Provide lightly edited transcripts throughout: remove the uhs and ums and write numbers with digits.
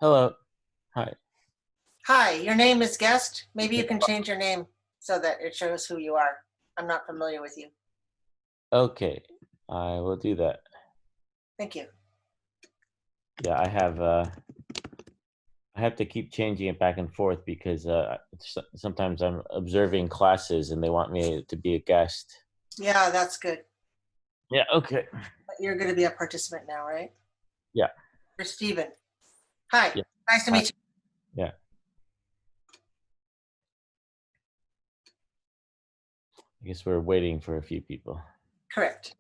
Hello. Hi. Hi, your name is guest. Maybe you can change your name so that it shows who you are. I'm not familiar with you. Okay, I will do that. Thank you. Yeah, I have to keep changing it back and forth because sometimes I'm observing classes and they want me to be a guest. Yeah, that's good. Yeah, okay. But you're going to be a participant now, right? Yeah. You're Stephen. Hi, Yeah. nice to meet you. Yeah. I guess we're waiting for a few people. Correct.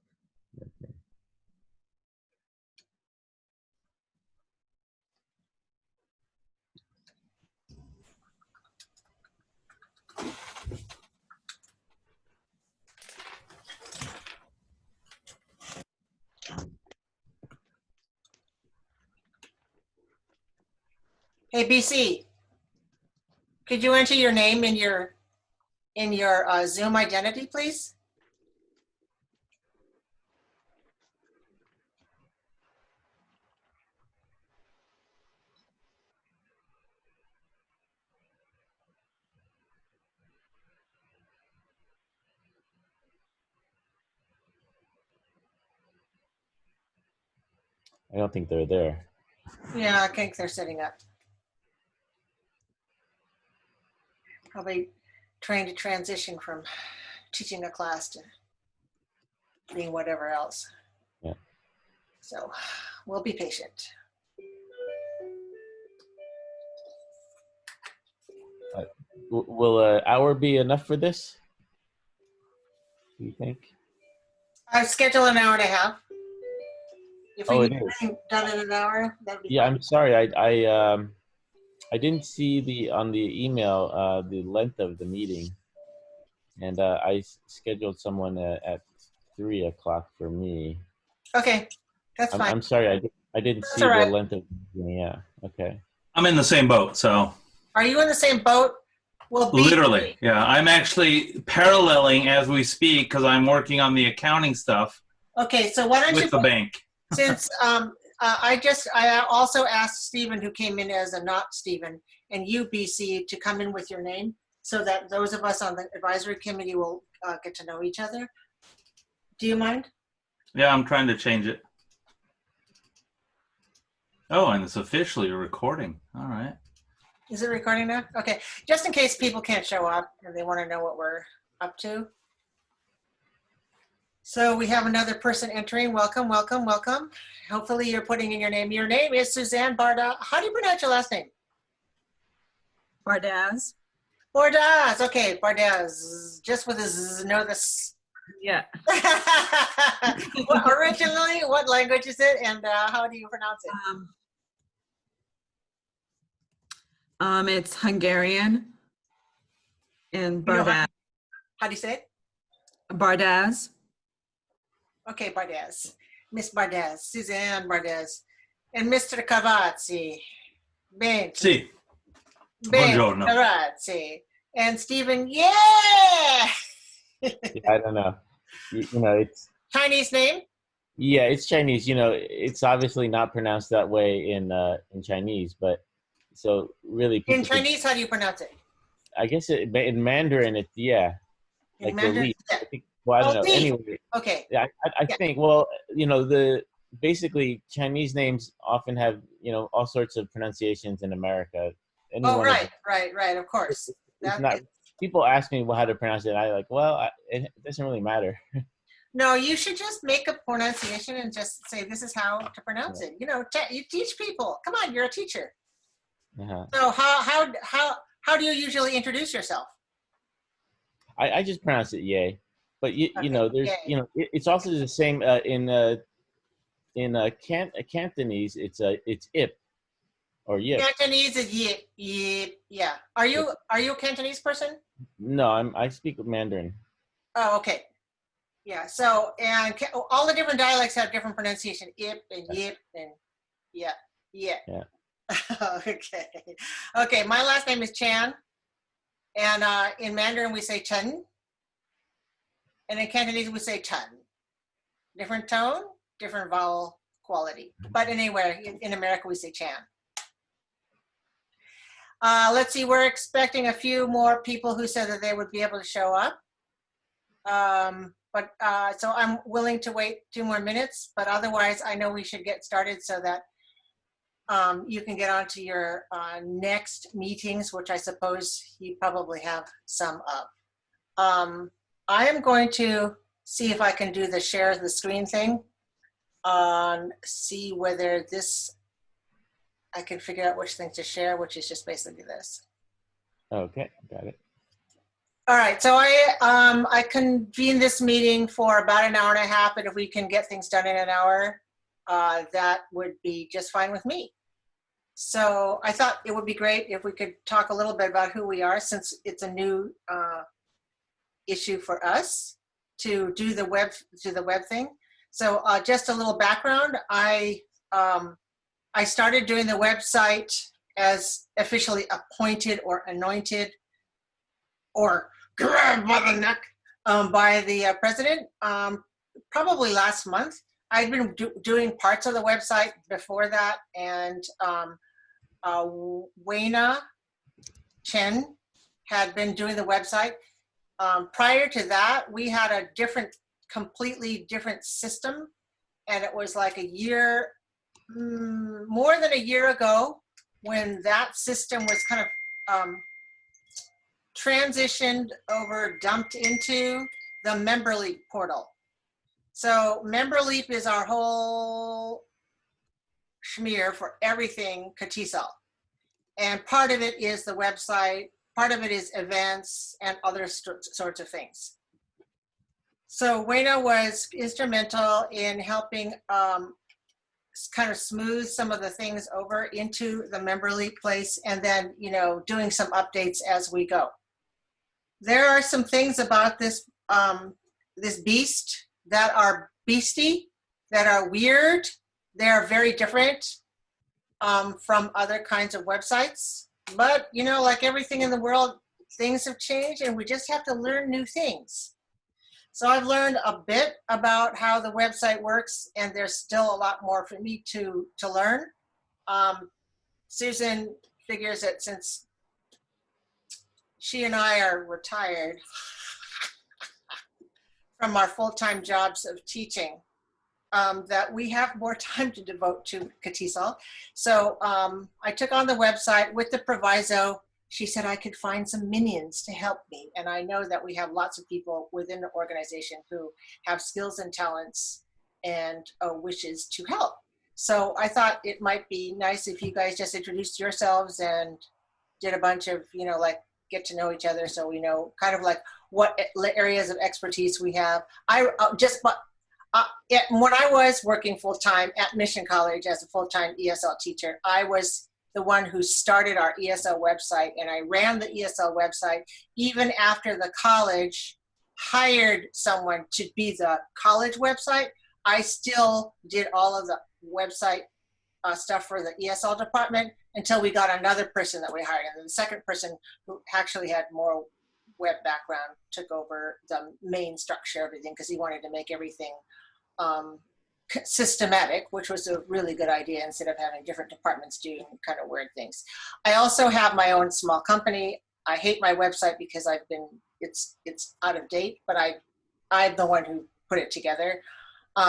Okay. Hey, BC, could you enter your name in your Zoom identity, please? I don't think they're there. Yeah, I think they're setting up. Probably trying to transition from teaching a class to being whatever else. Yeah. So we'll be patient. Will an hour be enough for this? Do you think? I've scheduled an hour and a half. If Oh, we it get is. done in an hour, that'd be Yeah, fine. I'm sorry. I didn't see on the email the length of the meeting, and I scheduled someone at 3 o'clock for me. Okay, that's fine. I'm sorry. I didn't That's see all the right. length of the meeting. Yeah. Okay. I'm in the same boat, so Are you in the same boat? Well, literally, yeah. I'm actually paralleling as we speak because I'm working on the accounting stuff Okay, so why don't you, with the bank. since I also asked Stephen, who came in as a not Stephen, and you, BC, to come in with your name so that those of us on the advisory committee will get to know each other. Do you mind? Yeah, I'm trying to change it. Oh, and it's officially recording. All right. Is it recording now? Okay, just in case people can't show up and they want to know what we're up to. So we have another person entering. Welcome, welcome, welcome. Hopefully you're putting in your name. Your name is Suzanne Barda. How do you pronounce your last name? Bardaz. Bardaz. Okay, Bardaz. Just with a Z, know this. Yeah. Originally, what language is it, and how do you pronounce it? It's Hungarian and Bardaz. How do you say it? Bardaz. Okay, Bardaz. Miss Bardaz, Suzanne Bardaz, and Mr. Cavazzi. Ben. See. Ben Buongiorno. Cavazzi. And Stephen, yeah! I don't know. You know, it's Chinese name? yeah, it's Chinese. You know, it's obviously not pronounced that way in Chinese, but so really people In Chinese, how do you pronounce it? I guess in Mandarin, it's yeah, In like Mandarin? the leaf. Yeah. I think, well, I don't Oh, know. leaf. Anyway, Okay. yeah, I Yeah. think. Well, you know, basically Chinese names often have all sorts of pronunciations in America. Oh, right. Of course. It's not. People ask me how to pronounce it. And I it doesn't really matter. No, you should just make a pronunciation and just say this is how to pronounce it. You know, you teach people. Come on, you're a teacher. Uh-huh. So how do you usually introduce yourself? I just pronounce it yay, but you know, there's yay. it's also the same in Cantonese. It's ip or yip. Cantonese is yip, yip, yeah. Are you a Cantonese person? No, I speak Mandarin. Oh, okay. Yeah, so, and all the different dialects have different pronunciation, ip and yip and yeah, yeah. Yeah. Okay. Okay, my last name is Chan. And in Mandarin, we say Chen. And in Cantonese, we say Chen. Different tone, different vowel quality. But anywhere, in America, we say Chan. Let's see, we're expecting a few more people who said that they would be able to show up. So I'm willing to wait 2 more minutes, but otherwise I know we should get started so that you can get on to your next meetings, which I suppose you probably have some of. I am going to see if I can do the share the screen thing. See whether I can figure out which thing to share, which is just basically this. Okay, got it. All right, so I convene this meeting for about an hour and a half, and if we can get things done in an hour, that would be just fine with me. So I thought it would be great if we could talk a little bit about who we are, since it's a new issue for us to do the web thing. So just a little background, I started doing the website as officially appointed or anointed or grabbed by the neck by the president probably last month. I'd been doing parts of the website before that, and Weina Chen had been doing the website. Prior to that, we had a completely different system, and it was like more than a year ago when that system was kind of transitioned over, dumped into the MemberLeap portal. So MemberLeap is our whole schmear for everything CATISL. And part of it is the website, part of it is events and other sorts of things. So Weina was instrumental in helping kind of smooth some of the things over into the MemberLeap place, and then, doing some updates as we go. There are some things about this this beast that are beastie, that are weird. They're very different from other kinds of websites. But, like everything in the world, things have changed and we just have to learn new things. So I've learned a bit about how the website works, and there's still a lot more for me to learn. Susan figures that since she and I are retired from our full-time jobs of teaching, that we have more time to devote to CATISL. So I took on the website with the proviso. She said I could find some minions to help me. And I know that we have lots of people within the organization who have skills and talents and wishes to help. So I thought it might be nice if you guys just introduced yourselves and did a bunch of, like get to know each other, so we know kind of like what areas of expertise we have. When I was working full-time at Mission College as a full-time ESL teacher, I was the one who started our ESL website, and I ran the ESL website even after the college hired someone to be the college website. I still did all of the website stuff for the ESL department until we got another person that we hired. And then the second person, who actually had more web background, took over the main structure of everything because he wanted to make everything systematic, which was a really good idea instead of having different departments doing kind of weird things. I also have my own small company. I hate my website because it's out of date, but I'm the one who put it together.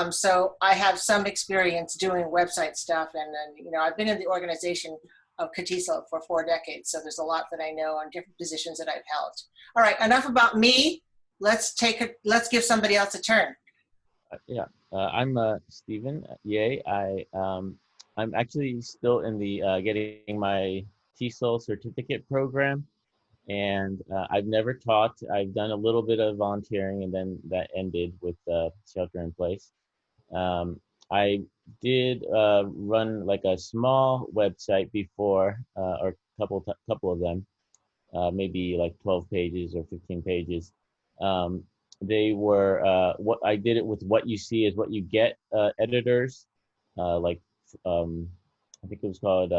So I have some experience doing website stuff, and then, I've been in the organization of CATISL for 4 decades, so there's a lot that I know on different positions that I've held. All right, enough about me. Let's give somebody else a turn. I'm Stephen Ye. I'm actually still in the getting my TESOL certificate program, and I've never taught. I've done a little bit of volunteering, and then that ended with shelter in place. I did run like a small website before, or couple of them, maybe like 12 pages or 15 pages. they were what I did it with what you see is what you get editors, like I think it was called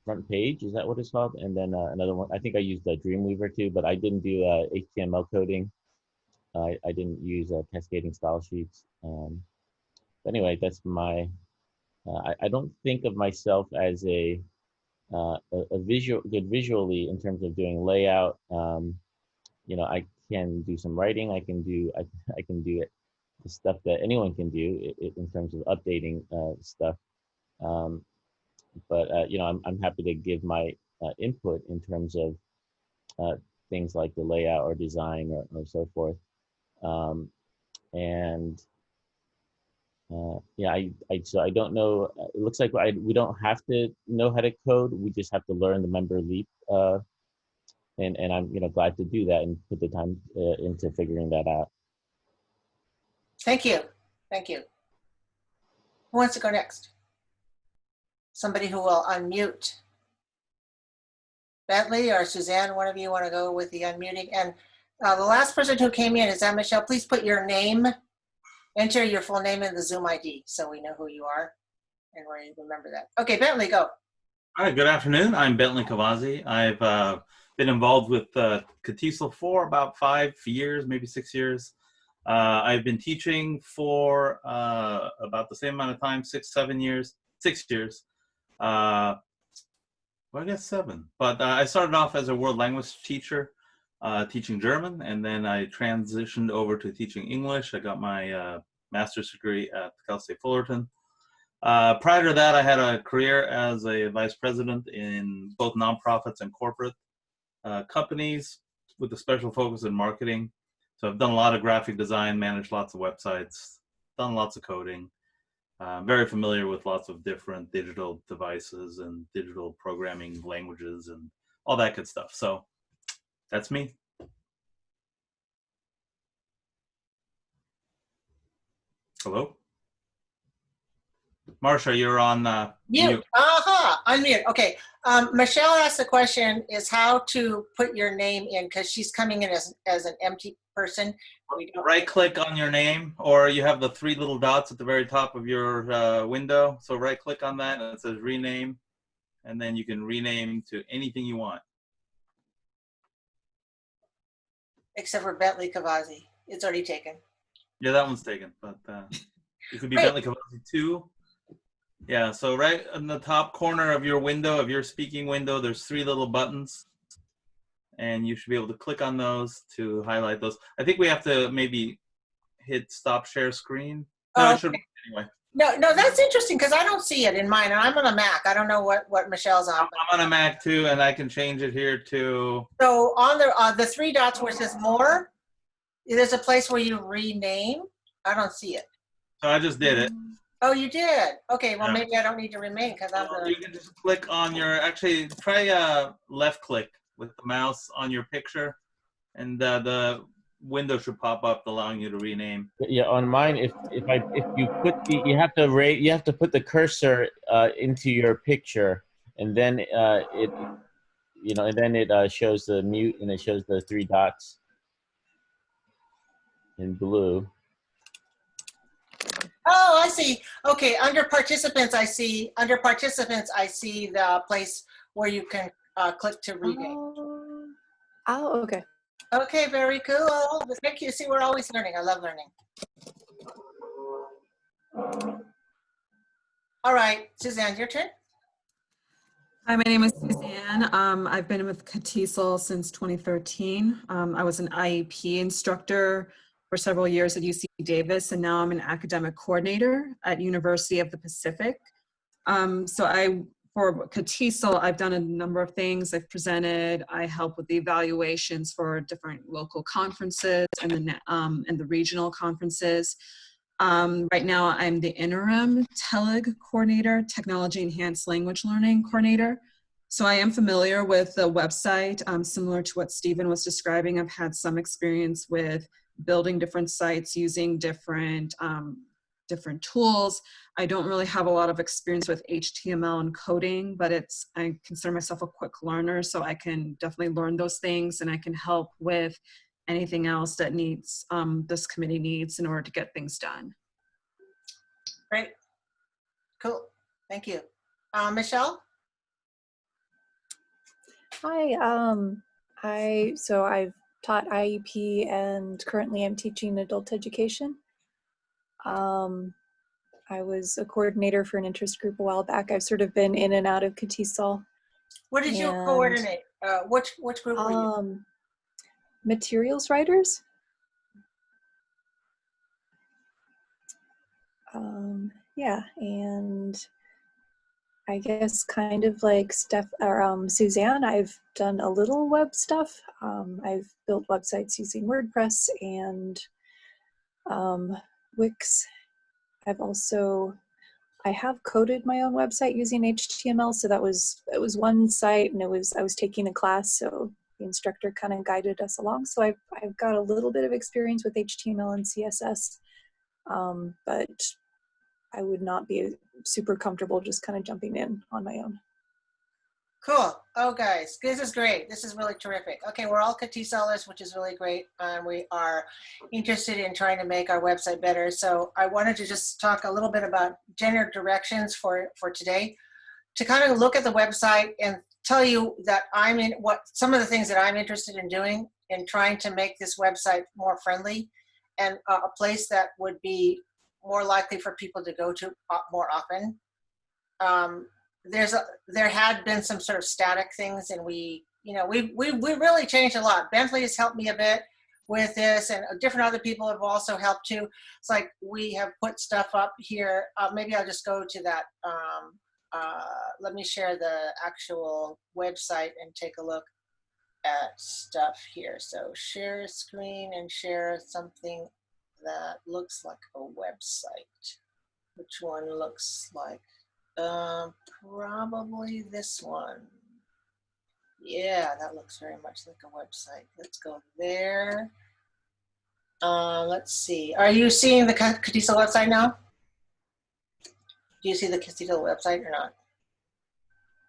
Front Page. Is that what it's called? And then another one. I think I used Dreamweaver too, but I didn't do HTML coding. I didn't use cascading style sheets. But anyway, that's my. I don't think of myself as a visual good visually in terms of doing layout. I can do some writing. I can do it, the stuff that anyone can do in terms of updating stuff. But I'm happy to give my input in terms of things like the layout or design or so forth. And yeah, so I don't know. It looks like we don't have to know how to code. We just have to learn the member leap. And I'm glad to do that and put the time into figuring that out. Thank you. Thank you. Who wants to go next? Somebody who will unmute. Bentley or Suzanne, one of you want to go with the unmuting? And the last person who came in, is that Michelle? Please put your name, enter your full name in the Zoom ID so we know who you are and we remember that. Okay, Bentley, go. Hi, good afternoon. I'm Bentley Kavazi. I've been involved with CATISL for about 5 years, maybe 6 years. I've been teaching for about the same amount of time, 6 years. Well, I guess 7. But I started off as a world language teacher, teaching German, and then I transitioned over to teaching English. I got my master's degree at Cal State Fullerton. Prior to that, I had a career as a vice president in both nonprofits and corporate companies with a special focus in marketing. So I've done a lot of graphic design, managed lots of websites, done lots of coding. Very familiar with lots of different digital devices and digital programming languages and all that good stuff. So that's me. Hello? Marcia, you're on Mute. Aha, unmute. Okay. Michelle asked the question is how to put your name in because she's coming in as an empty person. Right click on your name, or you have the 3 little dots at the very top of your window. So right click on that and it says rename, and then you can rename to anything you want. Except for Bentley Kavazi. It's already taken. Yeah, that one's taken, but it could be Great. Bentley Kavazi 2. Yeah, so right in the top corner of your window, of your speaking window, there's 3 little buttons. And you should be able to click on those to highlight those. I think we have to maybe hit stop share screen. No, it should work anyway. No, that's interesting because I don't see it in mine. And I'm on a Mac. I don't know what Michelle's on. I'm on a Mac too, and I can change it here to. So on the 3 dots where it says more, there's a place where you rename. I don't see it. So I just did it. Oh, you did? Okay, well, Yeah. maybe I don't need to remain because I'm So you can just click on your, actually try left click with the mouse on your picture, and the window should pop up allowing you to rename. Yeah, on mine, if you put you have to put the cursor into your picture, and then it shows the mute and it shows the 3 dots in blue. Oh, I see. Okay, under participants, I see the place where you can click to rename. Oh, okay. Okay, very cool. Thank you. See, we're always learning. I love learning. All right, Suzanne, your turn. Hi, my name is Suzanne. I've been with CATISL since 2013. I was an IEP instructor for several years at UC Davis, and now I'm an academic coordinator at University of the Pacific. For CATISL, I've done a number of things. I've presented, I help with the evaluations for different local conferences and the regional conferences. Right now, I'm the interim TELEG coordinator, Technology Enhanced Language Learning coordinator. So I am familiar with the website, similar to what Stephen was describing. I've had some experience with building different sites using different tools. I don't really have a lot of experience with HTML and coding, but I consider myself a quick learner, so I can definitely learn those things, and I can help with anything else that needs, this committee needs in order to get things done. Great. Cool. Thank you. Michelle? Hi. I've taught IEP and currently I'm teaching adult education. I was a coordinator for an interest group a while back. I've sort of been in and out of CATESOL. What did you And, coordinate? Which group were you? Materials writers. Yeah, and I guess kind of like Suzanne, I've done a little web stuff. I've built websites using WordPress and Wix. I have coded my own website using HTML. So it was one site, and I was taking a class, so the instructor kind of guided us along. So I've got a little bit of experience with HTML and CSS, but I would not be super comfortable just kind of jumping in on my own. Cool. Oh, guys, this is great. This is really terrific. Okay, we're all CATESOLers, which is really great. And we are interested in trying to make our website better. So I wanted to just talk a little bit about general directions for today, to kind of look at the website and tell you that some of the things that I'm interested in doing in trying to make this website more friendly and a place that would be more likely for people to go to more often. There had been some sort of static things, and we really changed a lot. Bentley has helped me a bit with this, and different other people have also helped too. It's like we have put stuff up here. Maybe I'll just go to that. Let me share the actual website and take a look at stuff here. So share screen and share something that looks like a website. Which one looks like? Probably this one. Yeah, that looks very much like a website. Let's go there. Let's see. Are you seeing the CATESOL website now? Do you see the CATESOL website or not?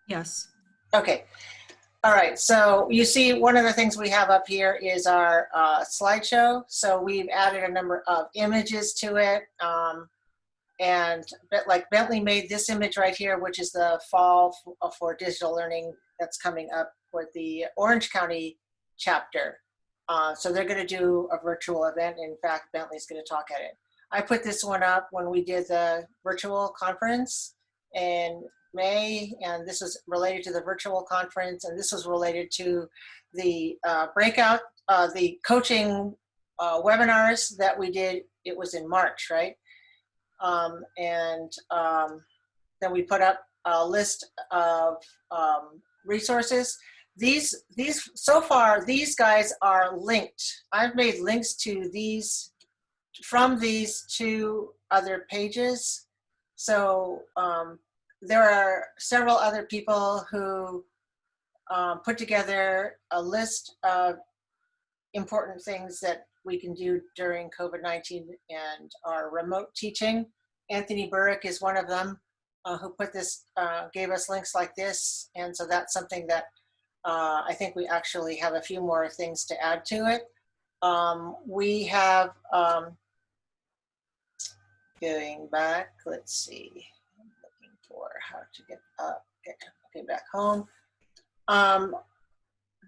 Yes. Okay. All right. So you see one of the things we have up here is our slideshow. So we've added a number of images to it. And like Bentley made this image right here, which is the fall for digital learning that's coming up for the Orange County chapter. So they're going to do a virtual event. In fact, Bentley's going to talk at it. I put this one up when we did the virtual conference in May, and this was related to the virtual conference, and this was related to the breakout, the coaching webinars that we did. It was in March, right? Then we put up a list of resources. These so far, these guys are linked. I've made links to these from these two other pages. So there are several other people who put together a list of important things that we can do during COVID-19 and our remote teaching. Anthony Burrick is one of them who put this, gave us links like this. And so that's something that I think we actually have a few more things to add to it. We have, going back, let's see, I'm looking for how to get back home.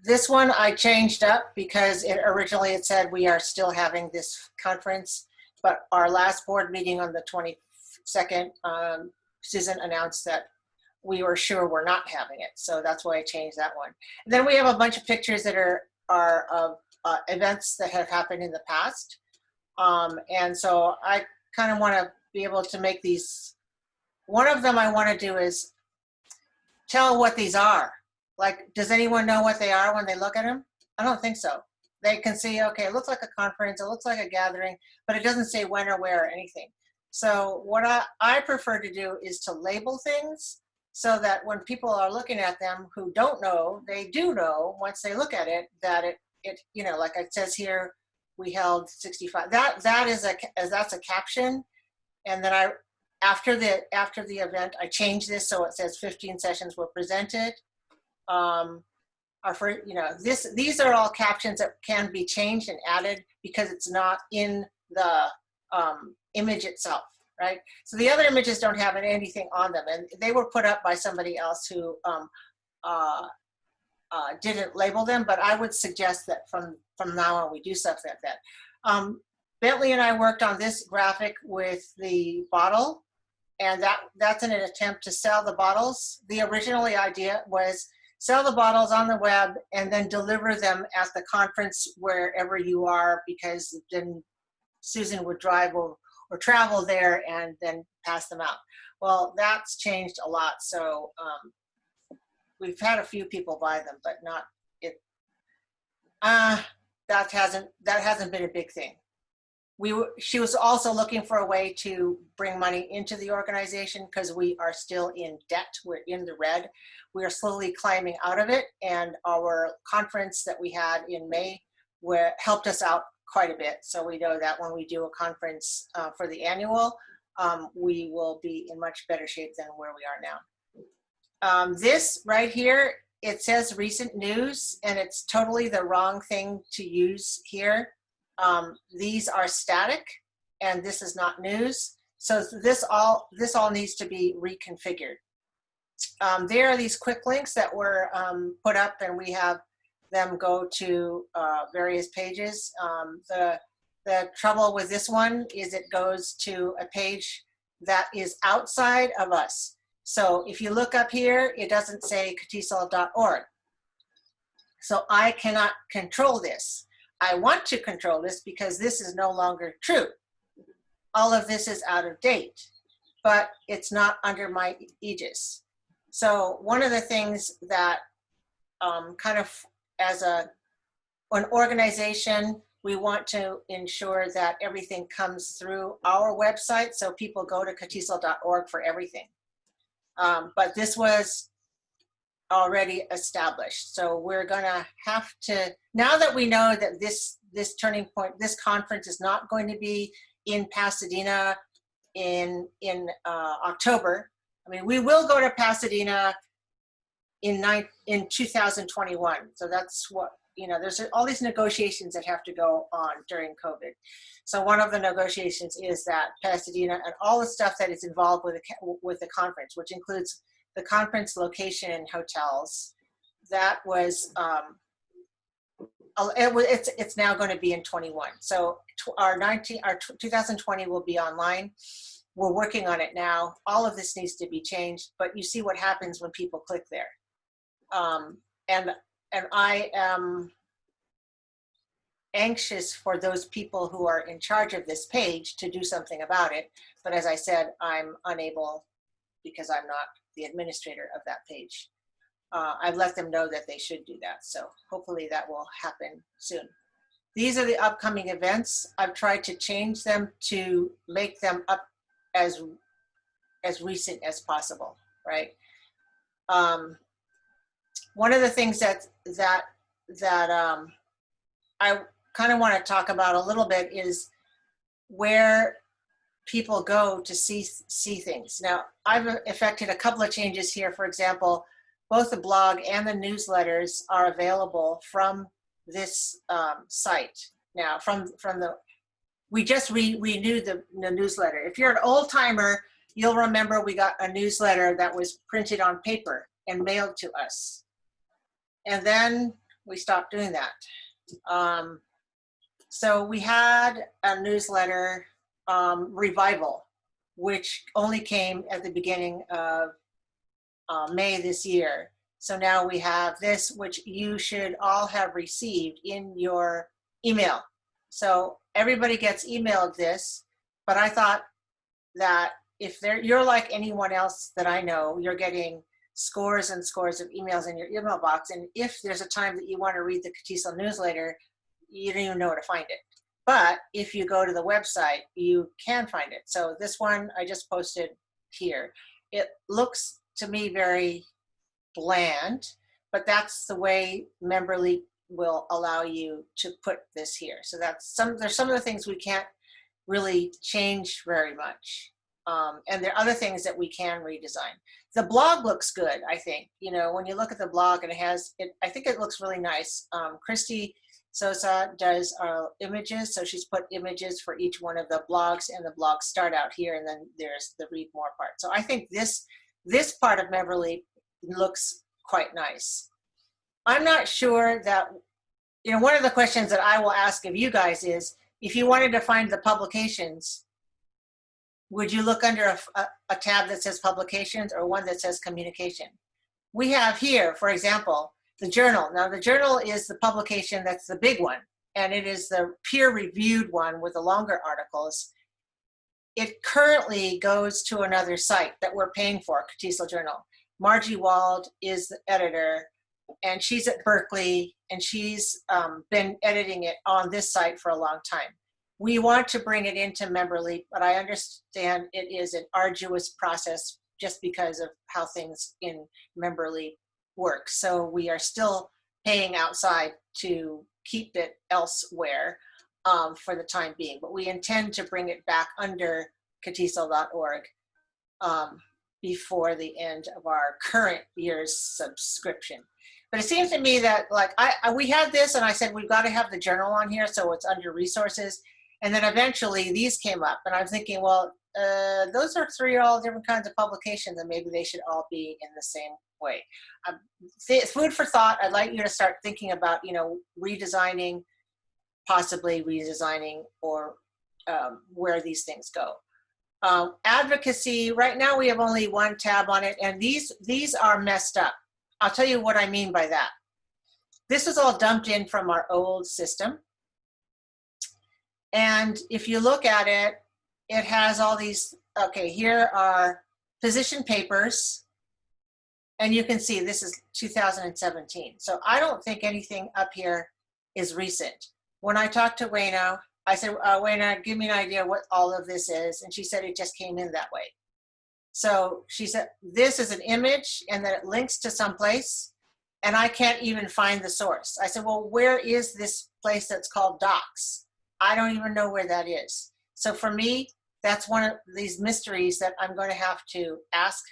This one I changed up because originally it said we are still having this conference, but our last board meeting on the 22nd, Susan announced that we were sure we're not having it. So that's why I changed that one. And then we have a bunch of pictures that are of events that have happened in the past. And so I kind of want to be able to make these. One of them I want to do is tell what these are. Like, does anyone know what they are when they look at them? I don't think so. They can see, okay, it looks like a conference, it looks like a gathering, but it doesn't say when or where or anything. So what I prefer to do is to label things so that when people are looking at them who don't know, they do know once they look at it that it you know, like it says here, we held 65. That's a caption, and then after the event I changed this so it says 15 sessions were presented. our first, these are all captions that can be changed and added because it's not in the image itself, right? So the other images don't have anything on them, and they were put up by somebody else who didn't label them, but I would suggest that from now on we do stuff like that. Bentley and I worked on this graphic with the bottle, and that's in an attempt to sell the bottles. The original idea was sell the bottles on the web and then deliver them at the conference wherever you are, because then Susan would drive or travel there and then pass them out. Well, that's changed a lot. So we've had a few people buy them, but not it. That hasn't been a big thing. She was also looking for a way to bring money into the organization because we are still in debt. We're in the red. We are slowly climbing out of it, and our conference that we had in May helped us out quite a bit. So we know that when we do a conference for the annual, we will be in much better shape than where we are now. This right here, it says recent news, and it's totally the wrong thing to use here. These are static, and this is not news. So this all needs to be reconfigured. There are these quick links that were put up, and we have them go to various pages. The trouble with this one is it goes to a page that is outside of us. So if you look up here, it doesn't say ktisol.org. So I cannot control this. I want to control this because this is no longer true. All of this is out of date, but it's not under my aegis. So one of the things that kind of as an organization, we want to ensure that everything comes through our website, so people go to ktisol.org for everything. But this was already established. So we're gonna have to, now that we know that this turning point, this conference is not going to be in Pasadena in October. I mean, we will go to Pasadena in 2021. So that's what, there's all these negotiations that have to go on during COVID. So one of the negotiations is that Pasadena and all the stuff that is involved with the conference, which includes the conference location and hotels, that was, it's now going to be in 21. So our 2020 will be online. We're working on it now. All of this needs to be changed, but you see what happens when people click there. And I am anxious for those people who are in charge of this page to do something about it. But as I said, I'm unable because I'm not the administrator of that page. I've let them know that they should do that. So hopefully that will happen soon. These are the upcoming events. I've tried to change them to make them up as recent as possible, right? One of the things that I kind of want to talk about a little bit is where people go to see things. Now, I've effected a couple of changes here. For example, both the blog and the newsletters are available from this site. Now, we just renewed the newsletter. If you're an old timer, you'll remember we got a newsletter that was printed on paper and mailed to us. And then we stopped doing that. So we had a newsletter revival, which only came at the beginning of May this year. So now we have this, which you should all have received in your email. So everybody gets emailed this, but I thought that if you're like anyone else that I know, you're getting scores and scores of emails in your email box. And if there's a time that you want to read the KTESOL newsletter, you don't even know where to find it. But if you go to the website, you can find it. So this one I just posted here. It looks to me very bland, but that's the way Memberly will allow you to put this here. So there's some of the things we can't really change very much. And there are other things that we can redesign. The blog looks good, I think. You know, when you look at the blog, and I think it looks really nice. Christy Sosa does our images, so she's put images for each one of the blogs, and the blogs start out here, and then there's the read more part. So I think this part of Memberly looks quite nice. I'm not sure that, you know, one of the questions that I will ask of you guys is, if you wanted to find the publications, would you look under a tab that says publications or one that says communication? We have here, for example, the journal. Now the journal is the publication that's the big one, and it is the peer-reviewed one with the longer articles. It currently goes to another site that we're paying for, CATISL Journal. Margie Wald is the editor, and she's at Berkeley, and she's been editing it on this site for a long time. We want to bring it into Memberly, but I understand it is an arduous process just because of how things in Memberly work. So we are still paying outside to keep it elsewhere for the time being, but we intend to bring it back under catisl.org before the end of our current year's subscription. But it seems to me that, like, we had this, and I said, we've got to have the journal on here, so it's under resources. And then eventually these came up, and I'm thinking, well, those are all different kinds of publications, and maybe they should all be in the same way. Food for thought. I'd like you to start thinking about, you know, possibly redesigning, or where these things go. Advocacy, right now we have only one tab on it, and these are messed up. I'll tell you what I mean by that. This is all dumped in from our old system. And if you look at it, it has all these, okay, here are position papers. And you can see this is 2017. So I don't think anything up here is recent. When I talked to Wayna, I said, Wayna, give me an idea what all of this is. And she said it just came in that way. So she said, this is an image, and then it links to someplace, and I can't even find the source. I said, well, where is this place that's called Docs? I don't even know where that is. So for me, that's one of these mysteries that I'm going to have to ask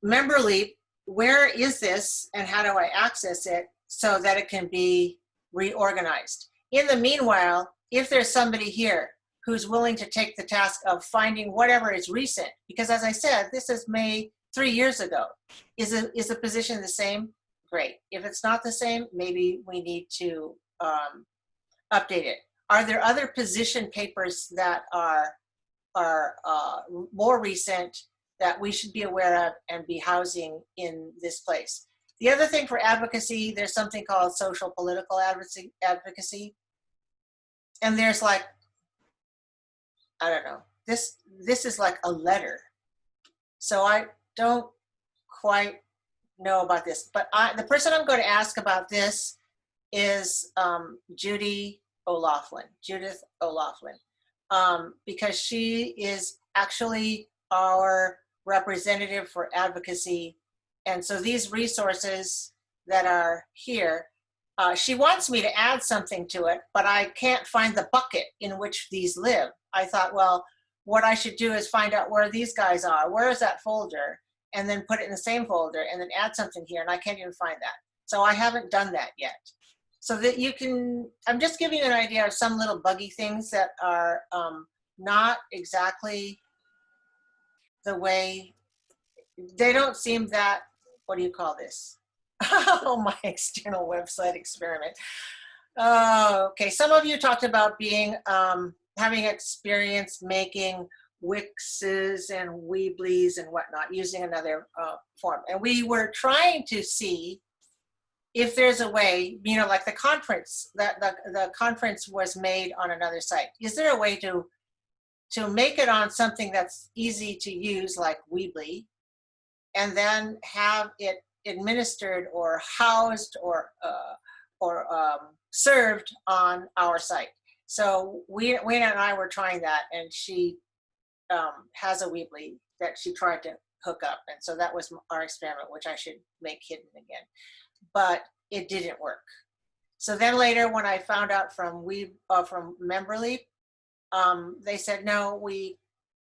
Memberly, where is this and how do I access it so that it can be reorganized? In the meanwhile, if there's somebody here who's willing to take the task of finding whatever is recent, because as I said, this is May 3 years ago. Is the position the same? Great. If it's not the same, maybe we need to update it. Are there other position papers that are more recent that we should be aware of and be housing in this place? The other thing for advocacy, there's something called social political advocacy. And there's like, I don't know, this is like a letter. So I don't quite know about this, but the person I'm going to ask about this is Judith O'Loughlin, because she is actually our representative for advocacy. And so these resources that are here, she wants me to add something to it, but I can't find the bucket in which these live. I thought, well, what I should do is find out where these guys are. Where is that folder? And then put it in the same folder and then add something here, and I can't even find that. So I haven't done that yet. So that you can, I'm just giving you an idea of some little buggy things that are not exactly the way, they don't seem that, what do you call this? Oh, my external website experiment. Okay, some of you talked about being, having experience making Wixes and Weeblies and whatnot using another form. And we were trying to see if there's a way, you know, like the conference, that the conference was made on another site. Is there a way to make it on something that's easy to use like Weebly, and then have it administered or housed or served on our site? So Wayna and I were trying that, and she has a Weebly that she tried to hook up, and so that was our experiment, which I should make hidden again, but it didn't work. So then later, when I found out from Memberly, they said no, we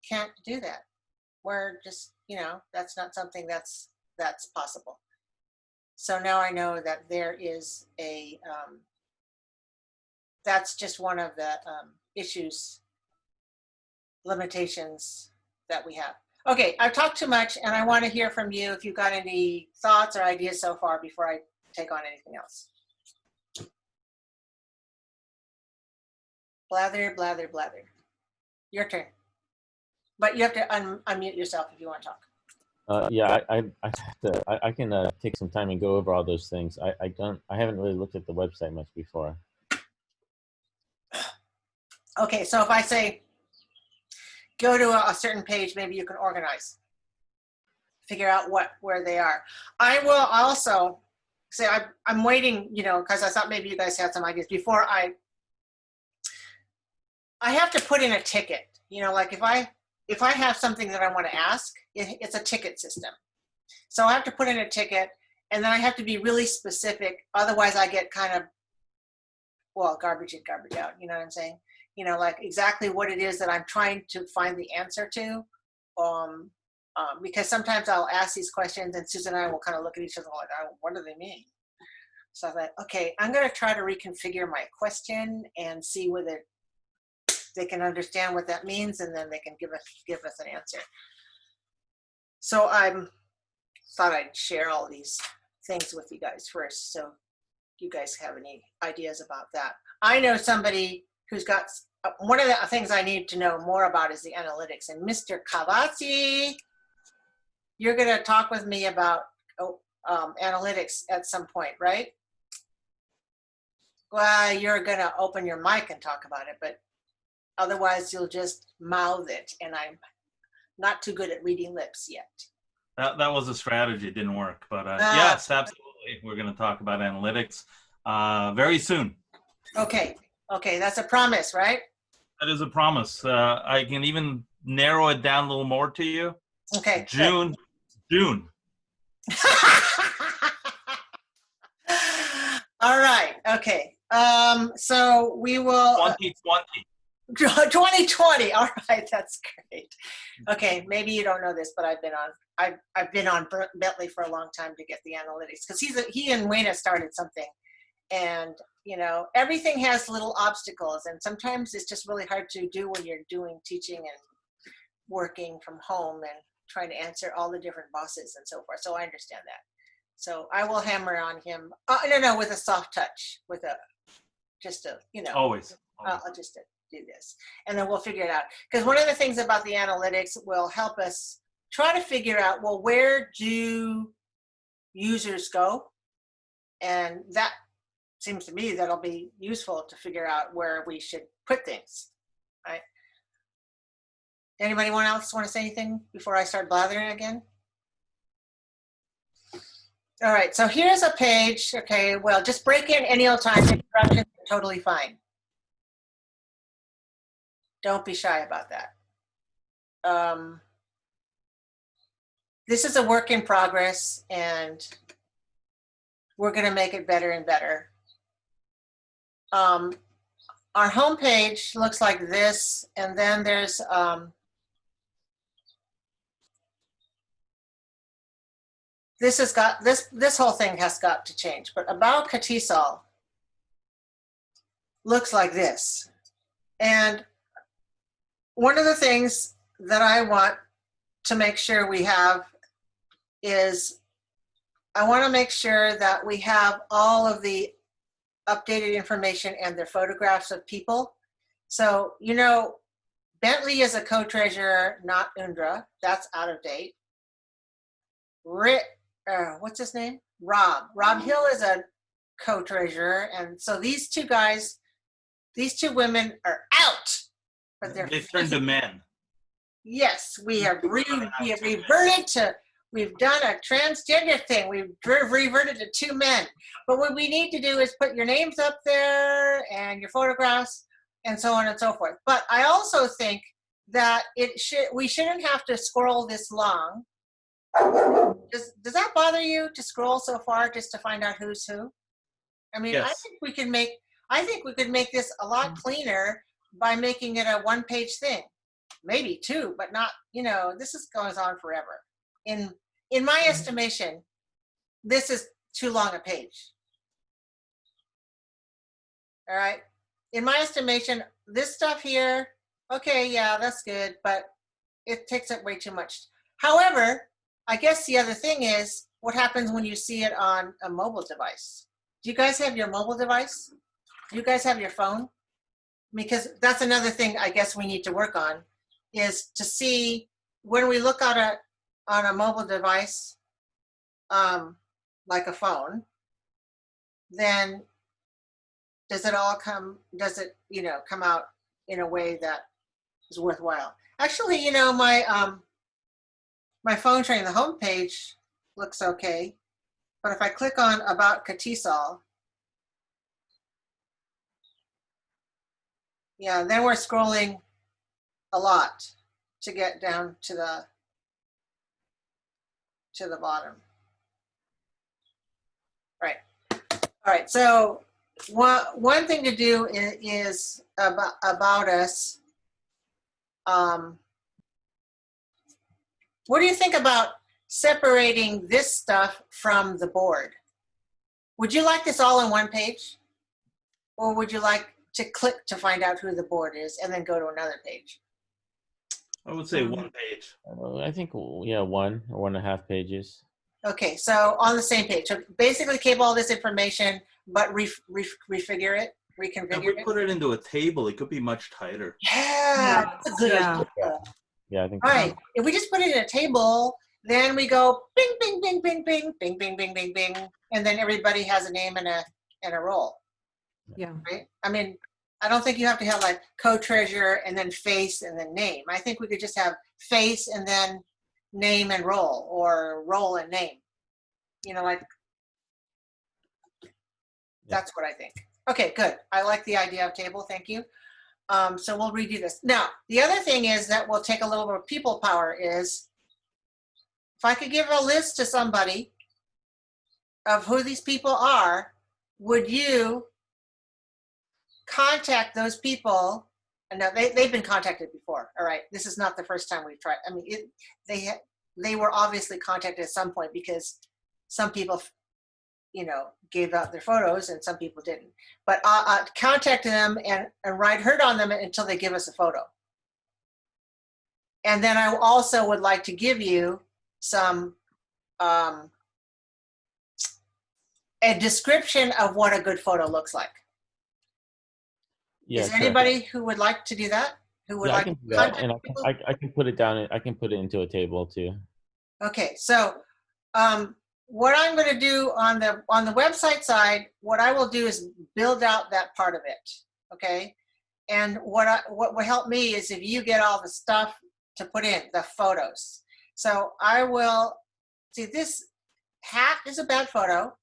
can't do that. We're just, that's not something that's possible. So now I know that there is that's just one of the issues, limitations that we have. Okay, I've talked too much, and I want to hear from you if you've got any thoughts or ideas so far before I take on anything else. Blather, blather, blather. Your turn. But you have to unmute yourself if you want to talk. Yeah, I can take some time and go over all those things. I haven't really looked at the website much before. Okay, so if I say, go to a certain page, maybe you can organize, figure out where they are. I will also say, I'm waiting, because I thought maybe you guys had some ideas before I have to put in a ticket, like if I have something that I want to ask, it's a ticket system. So I have to put in a ticket, and then I have to be really specific. Otherwise I get kind of, garbage in, garbage out. You know what I'm saying? Like exactly what it is that I'm trying to find the answer to. Because sometimes I'll ask these questions and Susan and I will kind of look at each other like, what do they mean? So I thought, okay, I'm going to try to reconfigure my question and see whether they can understand what that means, and then they can give us an answer. So I thought I'd share all these things with you guys first, so you guys have any ideas about that. I know somebody who's got, one of the things I need to know more about is the analytics. And Mr. Cavazzi, you're going to talk with me about analytics at some point, right? Well, you're going to open your mic and talk about it, but otherwise you'll just mouth it, and I'm not too good at reading lips yet. That was a strategy. It didn't work, but yes, absolutely. We're going to talk about analytics very soon. Okay, that's a promise, right? That is a promise. I can even narrow it down a little more to you. Okay. June. All right. Okay. So we will. 2020. 2020. All right, that's great. Okay, maybe you don't know this, but I've been on Bentley for a long time to get the analytics, because he and Wayna started something, and everything has little obstacles, and sometimes it's just really hard to do when you're doing teaching and working from home and trying to answer all the different bosses and so forth. So I understand that. So I will hammer on him. No, with a soft touch, with Always. I'll just do this, and then we'll figure it out. Because one of the things about the analytics will help us try to figure out, well, where do users go? And that seems to me that'll be useful to figure out where we should put things, right? Anybody else want to say anything before I start blathering again? All right, so here's a page. Okay, well, just break in any old time. Interruptions are totally fine. Don't be shy about that. This is a work in progress, and we're going to make it better and better. Our homepage looks like this, and then there's this whole thing has got to change. But About Katisal looks like this, and one of the things that I want to make sure we have is I want to make sure that we have all of the updated information and their photographs of people. So, Bentley is a co-treasurer, not Undra. That's out of date. What's his name? Rob. Rob Hill is a co-treasurer. And so these two women are out. But they turned to men. Yes, we have reverted to, we've done a transgender thing. We've reverted to two men. But what we need to do is put your names up there and your photographs and so on and so forth. But I also think that we shouldn't have to scroll this long. Does that bother you to scroll so far just to find out who's who? I mean, yes. I think we could make this a lot cleaner by making it a one-page thing. maybe 2, but not, this is goes on forever. In my estimation, this is too long a page. All right. In my estimation, this stuff here, okay, yeah, that's good, but it takes up way too much. However, I guess the other thing is what happens when you see it on a mobile device. Do you guys have your mobile device? Do you guys have your phone? Because that's another thing I guess we need to work on, is to see when we look at it on a mobile device, like a phone, then does it come out in a way that is worthwhile? Actually, my phone training, the homepage looks okay, but if I click on About Katisal, yeah, then we're scrolling a lot to get down to the bottom. Right. All right. So one thing to do is about us. What do you think about separating this stuff from the board? Would you like this all on one page? Or would you like to click to find out who the board is and then go to another page? I would say 1 page. I think, yeah, 1 or 1.5 pages. Okay, so on the same page. So basically keep all this information, but refigure it, reconfigure If we it. put it into a table, it could be much tighter. Yeah, that's a good Yeah. idea. Yeah, I think. All right, if we just put it in a table, then we go bing, bing, bing, bing, bing, bing, bing, bing, bing, bing, and then everybody has a name and a role, Yeah. right? I mean, I don't think you have to have like co-treasurer and then face and then name. I think we could just have face and then name and role, or role and name. That's what I think. Okay, good. I like the idea of table. Thank you. So we'll redo this. Now, the other thing is that will take a little bit of people power is, if I could give a list to somebody of who these people are, would you contact those people? And now they've been contacted before. All right. This is not the first time we've tried. I mean, they were obviously contacted at some point, because some people, gave out their photos and some people didn't. But contact them and write herd on them until they give us a photo. And then I also would like to give you some, a description of what a good photo looks like. Yeah, Is sure. anybody who would like to do that? Who would Yeah, I like can to do that, contact and people? I can put it down. I can put it into a table too. Okay, so what I'm going to do on the website side, what I will do is build out that part of it. Okay, and what will help me is if you get all the stuff to put in, the photos. So I will see, this hat is a bad photo.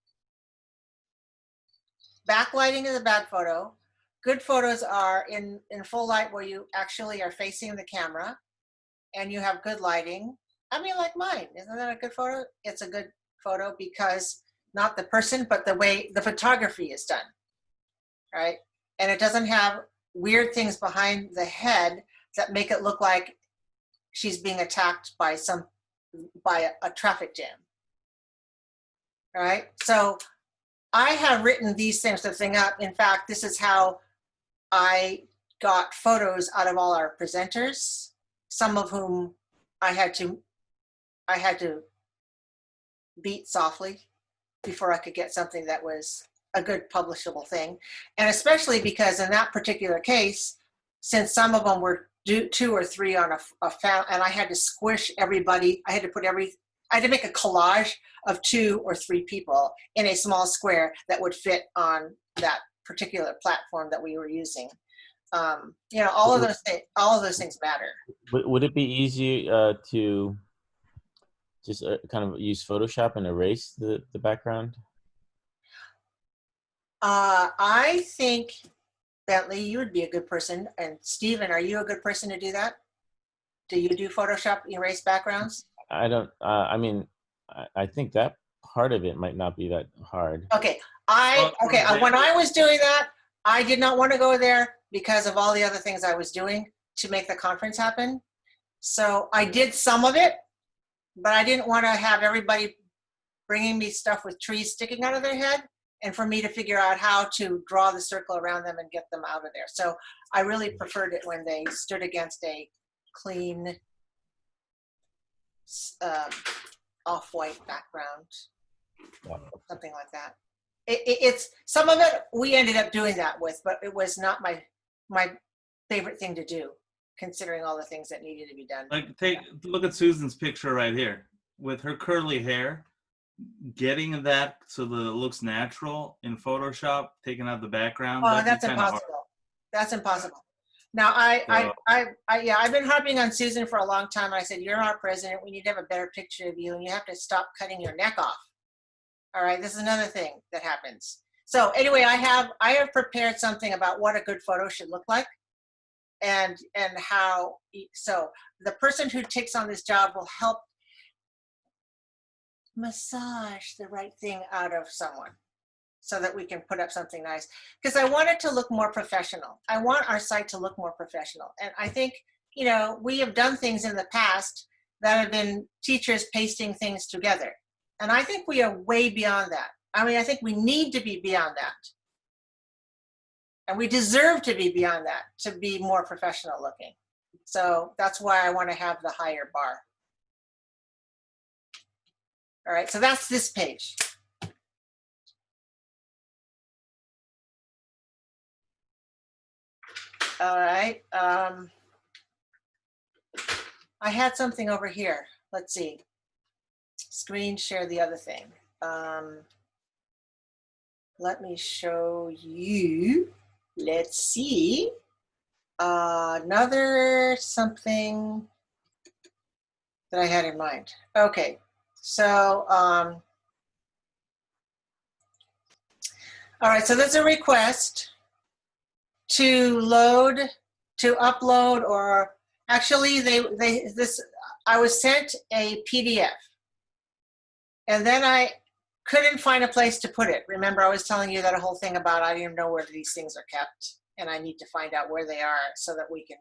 Backlighting is a bad photo. Good photos are in full light, where you actually are facing the camera and you have good lighting. I mean, like mine, isn't that a good photo? It's a good photo because not the person, but the way the photography is done, right? And it doesn't have weird things behind the head that make it look like she's being attacked by a traffic jam. All right, so I have written these types of things up. In fact, this is how I got photos out of all our presenters, some of whom I had to beat softly before I could get something that was a good publishable thing. And especially because in that particular case, since some of them were 2 or 3 on a family, and I had to squish everybody, I had to make a collage of 2 or 3 people in a small square that would fit on that particular platform that we were using. All of those things matter. Would it be easy to just kind of use Photoshop and erase the background? I think, Bentley, you would be a good person. And Stephen, are you a good person to do that? Do you do Photoshop erase backgrounds? I don't. I mean, I think that part of it might not be that hard. Okay. When I was doing that, I did not want to go there because of all the other things I was doing to make the conference happen. So I did some of it, but I didn't want to have everybody bringing me stuff with trees sticking out of their head, and for me to figure out how to draw the circle around them and get them out of there. So I really preferred it when they stood against a clean off-white background, something like that. It's some of it we ended up doing that with, but it was not my favorite thing to do, considering all the things that needed to be done. Like, look at Susan's picture right here with her curly hair. Getting that so that it looks natural in Photoshop, taking out the background. Oh, that'd be that's kinda hard. impossible. That's impossible. Now, I've been harping on Susan for a long time. I said, you're our president. We need to have a better picture of you, and you have to stop cutting your neck off. All right, this is another thing that happens. So anyway, I have prepared something about what a good photo should look like, and how. So the person who takes on this job will help massage the right thing out of someone, so that we can put up something nice. Because I want it to look more professional. I want our site to look more professional. And I think, you know, we have done things in the past that have been teachers pasting things together. And I think we are way beyond that. I mean, I think we need to be beyond that. And we deserve to be beyond that, to be more professional looking. So that's why I want to have the higher bar. All right, so that's this page. All right. I had something over here. Let's see. Screen share the other thing. Let me show you. Let's see. Another something that I had in mind. Okay. So, all right. So there's a request to upload, or actually I was sent a PDF, and then I couldn't find a place to put it. Remember, I was telling you that a whole thing about I didn't know where these things are kept, and I need to find out where they are so that we can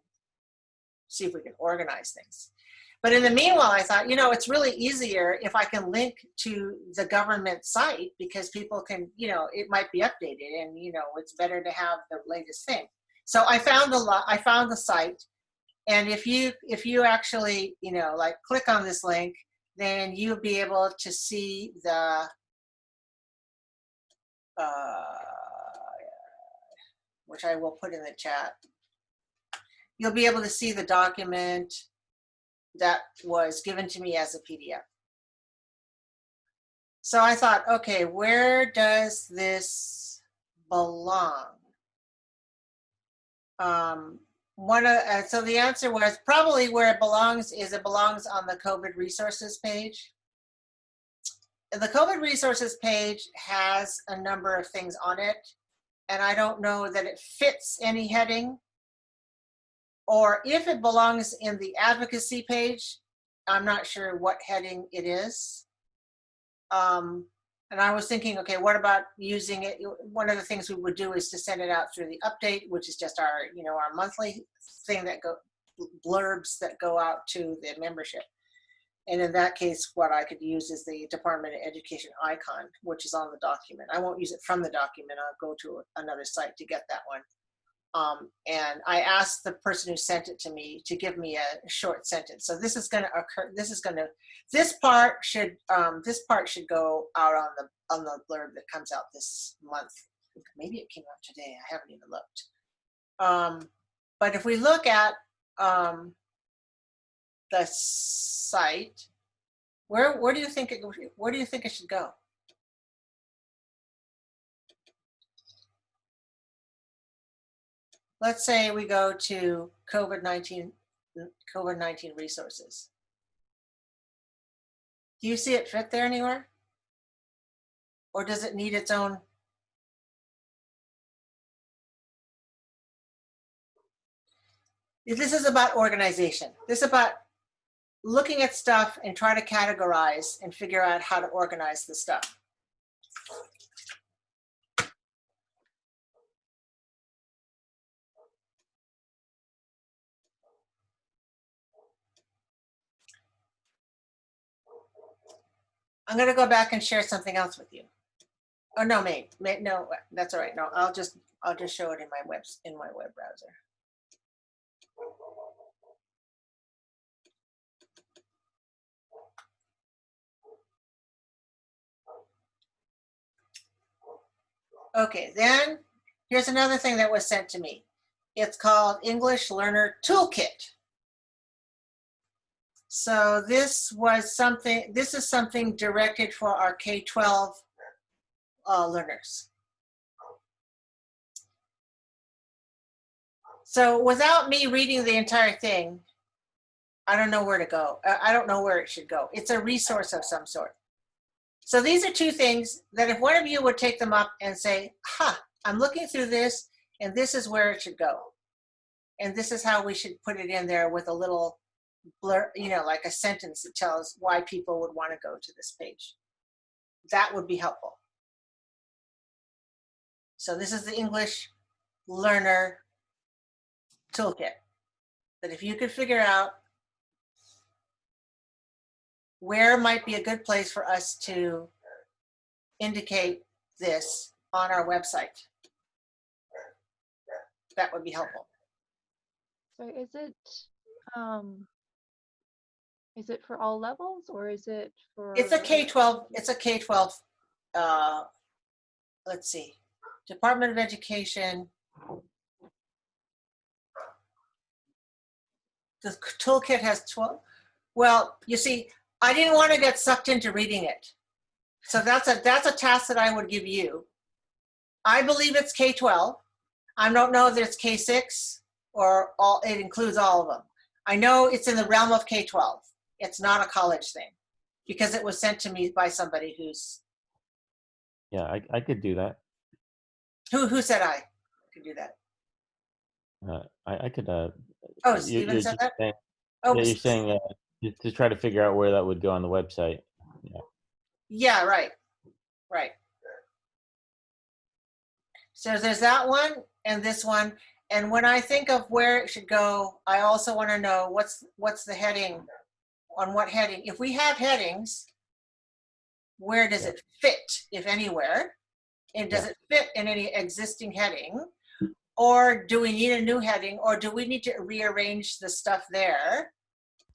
see if we can organize things. But in the meanwhile, I thought, you know, it's really easier if I can link to the government site, because people can, you know, it might be updated, and, you know, it's better to have the latest thing. So I found the site, and if you actually, you know, like click on this link, then you'll be able to see the which I will put in the chat. You'll be able to see the document that was given to me as a PDF. So I thought, okay, where does this belong? So the answer was probably where it belongs is it belongs on the COVID resources page. The COVID resources page has a number of things on it, and I don't know that it fits any heading, or if it belongs in the advocacy page, I'm not sure what heading it is. And I was thinking, okay, what about using it? One of the things we would do is to send it out through the update, which is just our, you know, our monthly thing that blurbs that go out to the membership. And in that case, what I could use is the Department of Education icon, which is on the document. I won't use it from the document. I'll go to another site to get that one. And I asked the person who sent it to me to give me a short sentence. So this is going to occur. This part should go out on the blurb that comes out this month. Maybe it came out today. I haven't even looked. But if we look at the site, where do you think it should go? Let's say we go to COVID-19 resources. Do you see it fit there anywhere? Or does it need its own? This is about organization. This is about looking at stuff and try to categorize and figure out how to organize the stuff. I'm gonna go back and share something else with you. Oh, no, no, that's all right. No, I'll just show it in my web browser. Okay, then here's another thing that was sent to me. It's called English Learner Toolkit. So this is something directed for our K-12 learners. So without me reading the entire thing, I don't know where to go. I don't know where it should go. It's a resource of some sort. So these are two things that if one of you would take them up and say, I'm looking through this and this is where it should go. And this is how we should put it in there with a little blur, like a sentence that tells why people would want to go to this page. That would be helpful. So this is the English Learner Toolkit. That if you could figure out where might be a good place for us to indicate this on our website, that would be helpful. So is it for all levels or is it for? It's a K-12. It's a K-12. Let's see, Department of Education. The toolkit has 12. Well, you see, I didn't want to get sucked into reading it. So that's a task that I would give you. I believe it's K-12. I don't know if it's K-6 or it includes all of them. I know it's in the realm of K-12. It's not a college thing because it was sent to me by somebody who's. Yeah, I could do that. Who said I could do that? I could. Oh, Stephen said that? Saying, Oh, yeah, you're saying to try to figure out where that would go on the website. Yeah. Yeah, right. So there's that one and this one. And when I think of where it should go, I also want to know what's the heading, on what heading. If we have headings, where does it fit, if anywhere? And does it fit in any existing heading? Or do we need a new heading? Or do we need to rearrange the stuff there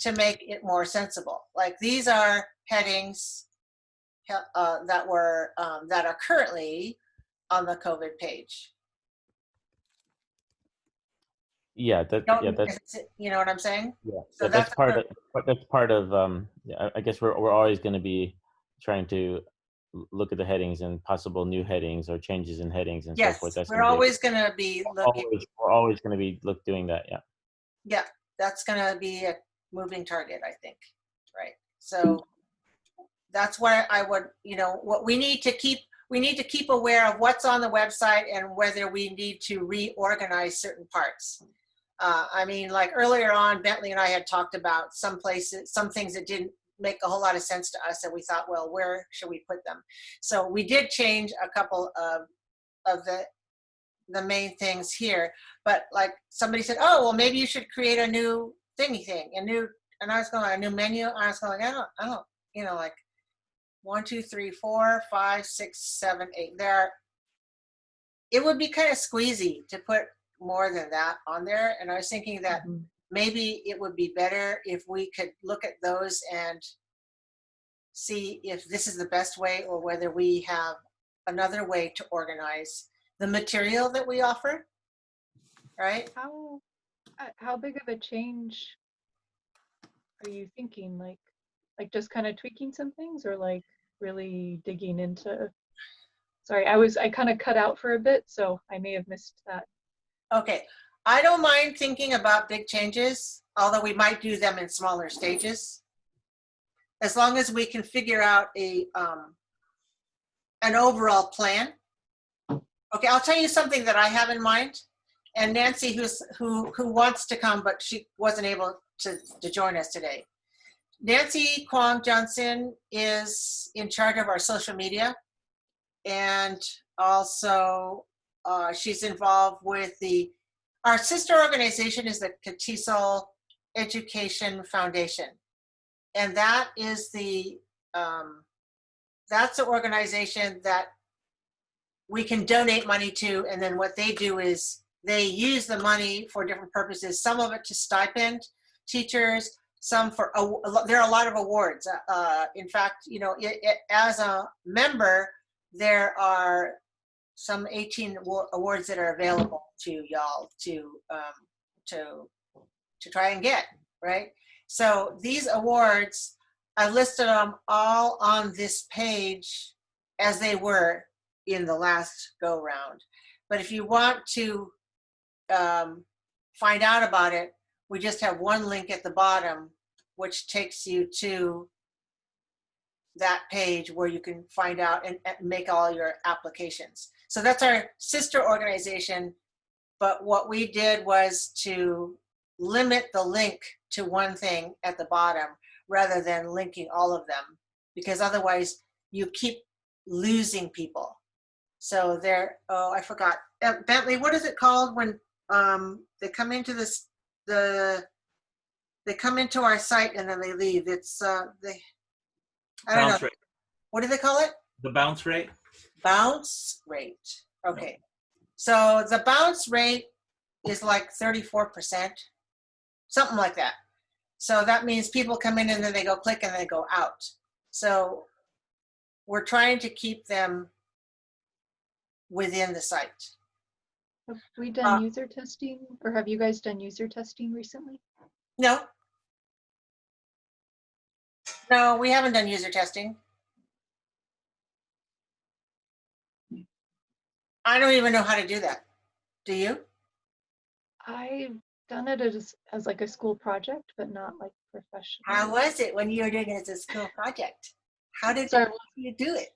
to make it more sensible? Like these are headings that are currently on the COVID page. Yeah, that's you know what I'm saying? yeah. So that's part of yeah, I guess we're always going to be trying to look at the headings and possible new headings or changes in headings and so forth. Yes, we're always going to be looking. We're always going to be doing that. Yeah. Yeah, that's going to be a moving target, I think. Right. So that's why I would, what we need to keep aware of what's on the website and whether we need to reorganize certain parts. I mean, like earlier on, Bentley and I had talked about some things that didn't make a whole lot of sense to us, and we thought, well, where should we put them? So we did change a couple of the main things here, but like somebody said, oh, well, maybe you should create a new and I was going, a new menu. I was going, I don't, like 1, 2, 3, 4, 5, 6, 7, 8. It would be kind of squeezy to put more than that on there. And I was thinking that maybe it would be better if we could look at those and see if this is the best way or whether we have another way to organize the material that we offer, right? How big of a change are you thinking? Like just kind of tweaking some things or like really digging into? Sorry, I kind of cut out for a bit, so I may have missed that. Okay, I don't mind thinking about big changes, although we might do them in smaller stages. As long as we can figure out an overall plan. Okay, I'll tell you something that I have in mind. And Nancy, who wants to come, but she wasn't able to join us today. Nancy Kwong Johnson is in charge of our social media. And also she's involved with our sister organization is the Katisal Education Foundation. And that is the that's an organization that we can donate money to, and then what they do is they use the money for different purposes. Some of it to stipend teachers, some for, there are a lot of awards. In fact, you know, as a member, there are some 18 awards that are available to y'all to try and get, right? So these awards, I listed them all on this page as they were in the last go round. But if you want to find out about it, we just have one link at the bottom, which takes you to that page where you can find out and make all your applications. So that's our sister organization. But what we did was to limit the link to one thing at the bottom rather than linking all of them, because otherwise you keep losing people. So there, oh, I forgot. Bentley, what is it called when they come into this, they come into our site and then they leave? It's, I don't Bounce know. rate. What do they call it? The bounce rate. Bounce rate. Okay. So the bounce rate is like 34%, something like that. So that means people come in and then they go click and they go out. So we're trying to keep them within the site. Have we done user testing, or have you guys done user testing recently? No. No, we haven't done user testing. I don't even know how to do that. Do you? I've done it as like a school project, but not like professional. How was it when you were doing it as a school project? How did So you do it?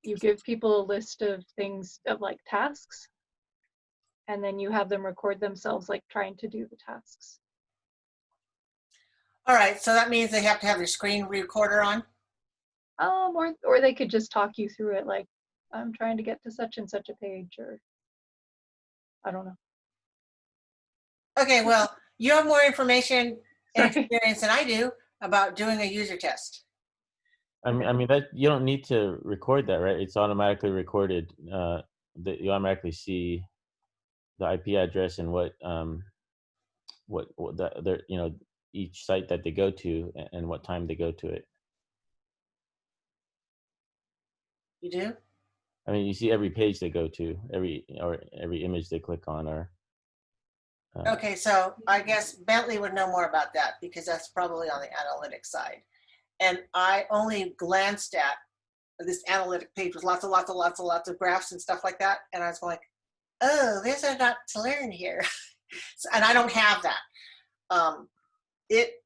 you give people a list of things, of like tasks, and then you have them record themselves like trying to do the tasks. All right, so that means they have to have their screen recorder on? Or they could just talk you through it, like, I'm trying to get to such and such a page, or I don't know. Okay, well, you have more information and Sorry. experience than I do about doing a user test. I mean that you don't need to record that, right? It's automatically recorded. That you automatically see the IP address and what the you know, each site that they go to and what time they go to it. You do? I mean, you see every page they go to, every image they click on, or. Okay, so I guess Bentley would know more about that because that's probably on the analytics side. And I only glanced at this analytic page with lots of graphs and stuff like that. And I was like, oh, there's a lot to learn here. So, and I don't have that. It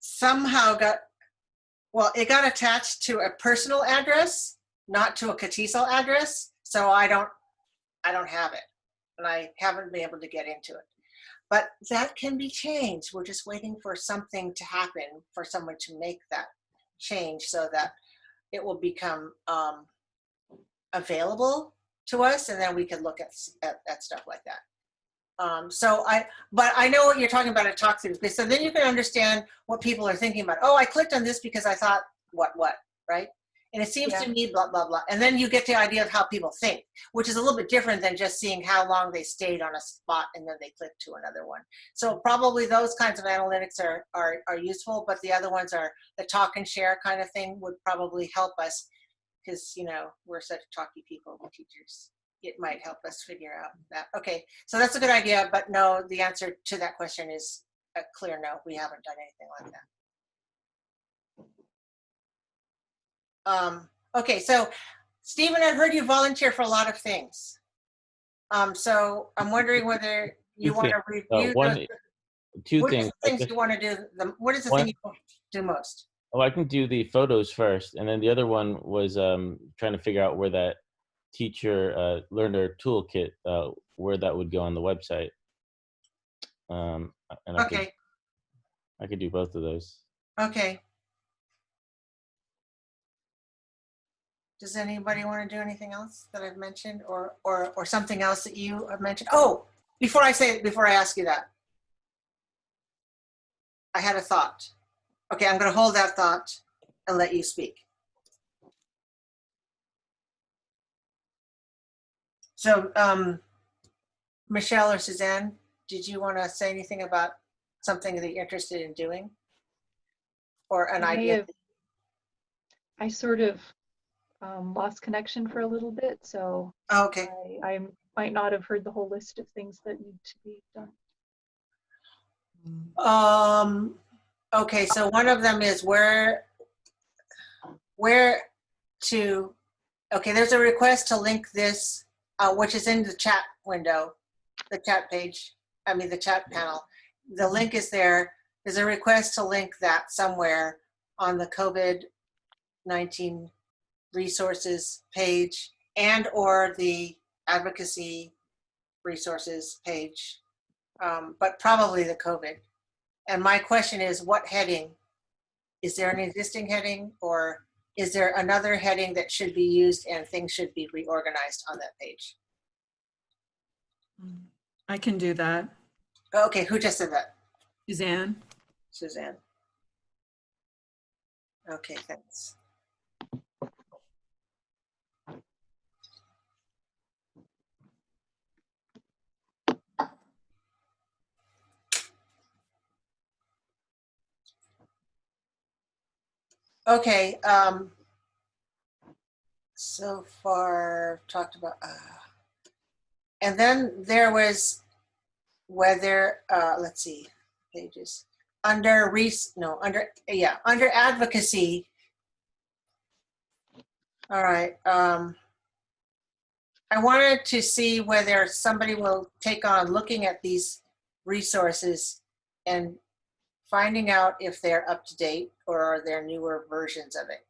somehow got, well, it got attached to a personal address, not to a CATISL address. So I don't have it. And I haven't been able to get into it. But that can be changed. We're just waiting for something to happen for someone to make that change so that it will become available to us, and then we can look at stuff like that. But I know what you're talking about at TalkThroughs, so then you can understand what people are thinking about. Oh, I clicked on this because I thought what, right? And it seems to me blah, blah, blah. And then you get the idea of how people think, which is a little bit different than just seeing how long they stayed on a spot and then they clicked to another one. So probably those kinds of analytics are useful, but the other ones are the talk and share kind of thing would probably help us because, you know, we're such talky people, the teachers. It might help us figure out that. Okay, so that's a good idea, but no, the answer to that question is a clear no. We haven't done anything like that. Okay, so Stephen, I've heard you volunteer for a lot of things. So I'm wondering whether you want to review Two what things. are the things you want to do? What is the thing you want to do most? Oh, I can do the photos first, and then the other one was trying to figure out where that teacher learner toolkit, where that would go on the website. And Okay. I could do both of those. Okay. Does anybody want to do anything else that I've mentioned, or something else that you have mentioned? Oh, before I ask you that, I had a thought. Okay, I'm going to hold that thought and let you speak. So, Michelle or Suzanne, did you want to say anything about something that you're interested in doing? Or an idea? I sort of lost connection for a little bit, so Oh, okay. I might not have heard the whole list of things that need to be done. Okay, so one of them is where to, okay, there's a request to link this, which is in the chat window, the chat page, I mean the chat panel. The link is there. There's a request to link that somewhere on the COVID-19 resources page and or the advocacy resources page, but probably the COVID. And my question is, what heading? Is there an existing heading, or is there another heading that should be used and things should be reorganized on that page? I can do that. Okay, who just said that? Suzanne? Suzanne. Okay, thanks. Okay, so far talked about, and then there was whether, let's see, pages, under advocacy. All right, I wanted to see whether somebody will take on looking at these resources and finding out if they're up to date or are there newer versions of it.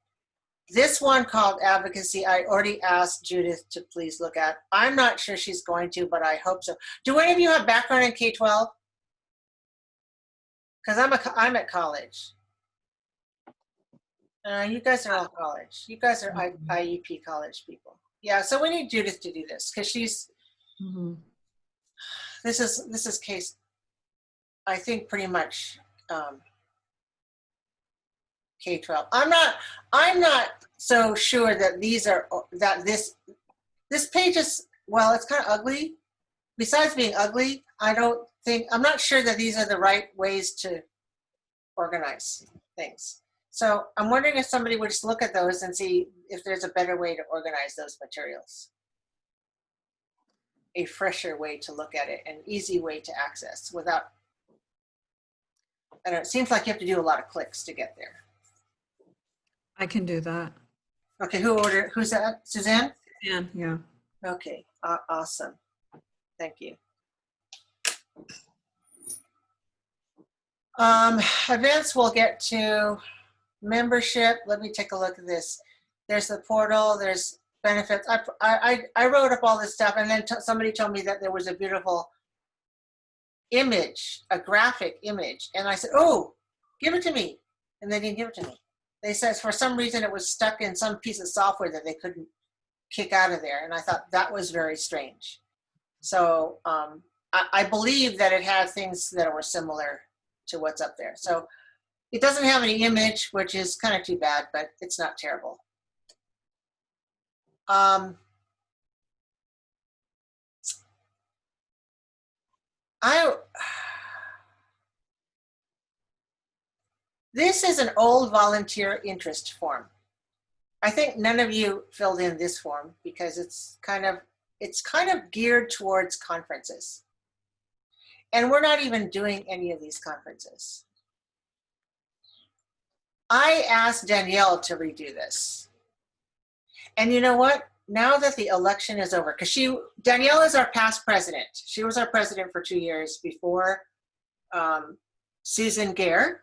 This one called advocacy, I already asked Judith to please look at. I'm not sure she's going to, but I hope so. Do any of you have background in K-12? Because I'm at college. You guys are all college. You guys are IEP college people. Yeah, so we need Judith to do this because she's, this is case, I think pretty much K-12. I'm not so sure that these are, that this page is, well, it's kind of ugly. Besides being ugly, I'm not sure that these are the right ways to organize things. So I'm wondering if somebody would just look at those and see if there's a better way to organize those materials. A fresher way to look at it, an easy way to access without, I don't know, it seems like you have to do a lot of clicks to get there. I can do that. Okay, who's that? Suzanne? Yeah, yeah. Okay, awesome. Thank you. Events, we'll get to membership. Let me take a look at this. There's the portal, there's benefits. I wrote up all this stuff, and then somebody told me that there was a beautiful image, a graphic image. And I said, oh, give it to me. And they didn't give it to me. They said for some reason it was stuck in some piece of software that they couldn't kick out of there. And I thought that was very strange. So I believe that it had things that were similar to what's up there. So it doesn't have any image, which is kind of too bad, but it's not terrible. This is an old volunteer interest form. I think none of you filled in this form because it's kind of geared towards conferences. And we're not even doing any of these conferences. I asked Danielle to redo this. And you know what? Now that the election is over, because Danielle is our past president. She was our president for 2 years before Susan Gare.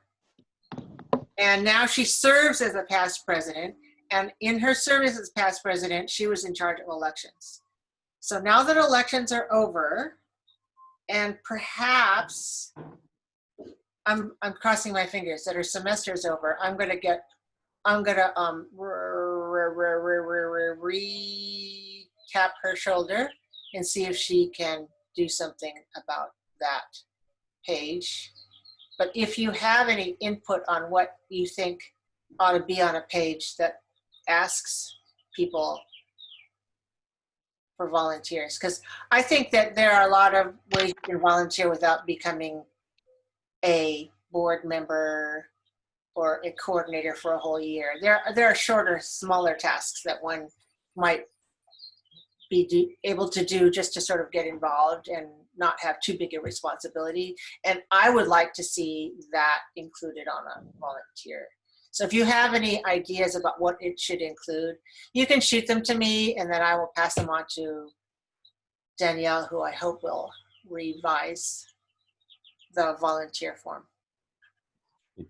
And now she serves as a past president. And in her service as past president, she was in charge of elections. So now that elections are over, and perhaps, I'm crossing my fingers that her semester is over, I'm gonna re-tap her shoulder and see if she can do something about that page. But if you have any input on what you think ought to be on a page that asks people for volunteers. Because I think that there are a lot of ways you can volunteer without becoming a board member or a coordinator for a whole year. There are shorter, smaller tasks that one might be able to do just to sort of get involved and not have too big a responsibility. And I would like to see that included on a volunteer. So if you have any ideas about what it should include, you can shoot them to me, and then I will pass them on to Danielle, who I hope will revise the volunteer form.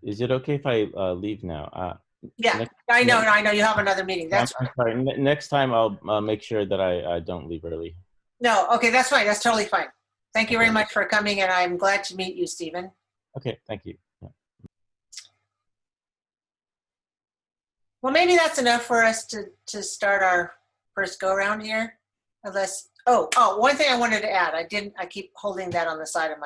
Is it okay if I leave now? Yeah, Next- I know, you have another meeting. That's I'm sorry. Next time I'll make sure that I don't leave early. no, okay, that's fine. That's totally fine. Thank you very much for coming, and I'm glad to meet you, Stephen. Okay, thank you. Yeah. Well, maybe that's enough for us to start our first go around here. Unless, one thing I wanted to add, I keep holding that on the side of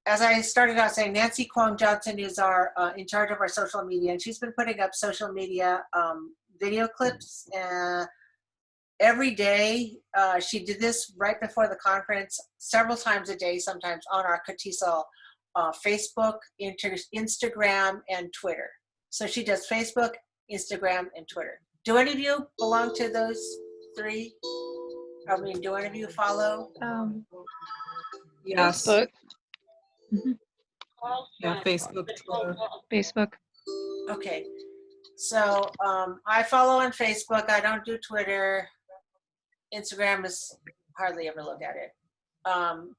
as I started out saying, Nancy Kwong Johnson is in charge of our social media, and she's been putting up social media video clips every day. She did this right before the conference, several times a day, sometimes on our CATISL Facebook, Instagram, and Twitter. So she does Facebook, Instagram, and Twitter. Do any of you belong to those three? I mean, do any of you follow? Yes. Facebook. Yeah, Facebook, Twitter. Facebook. Okay. So I follow on Facebook. I don't do Twitter. Instagram is hardly ever look at it.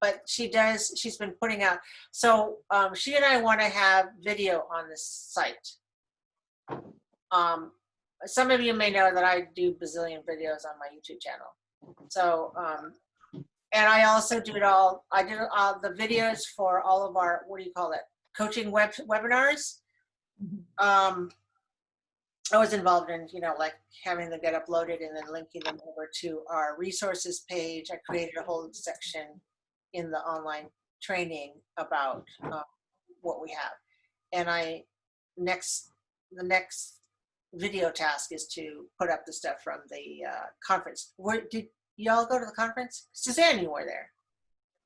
But she's been putting out. So she and I want to have video on this site. Some of you may know that I do bazillion videos on my YouTube channel. So, and I also do it all. I do the videos for all of our, what do you call it? Coaching webinars. I was involved in, like having them get uploaded and then linking them over to our resources page. I created a whole section in the online training about what we have. And the next video task is to put up the stuff from the conference. Did y'all go to the conference? Suzanne, you were there,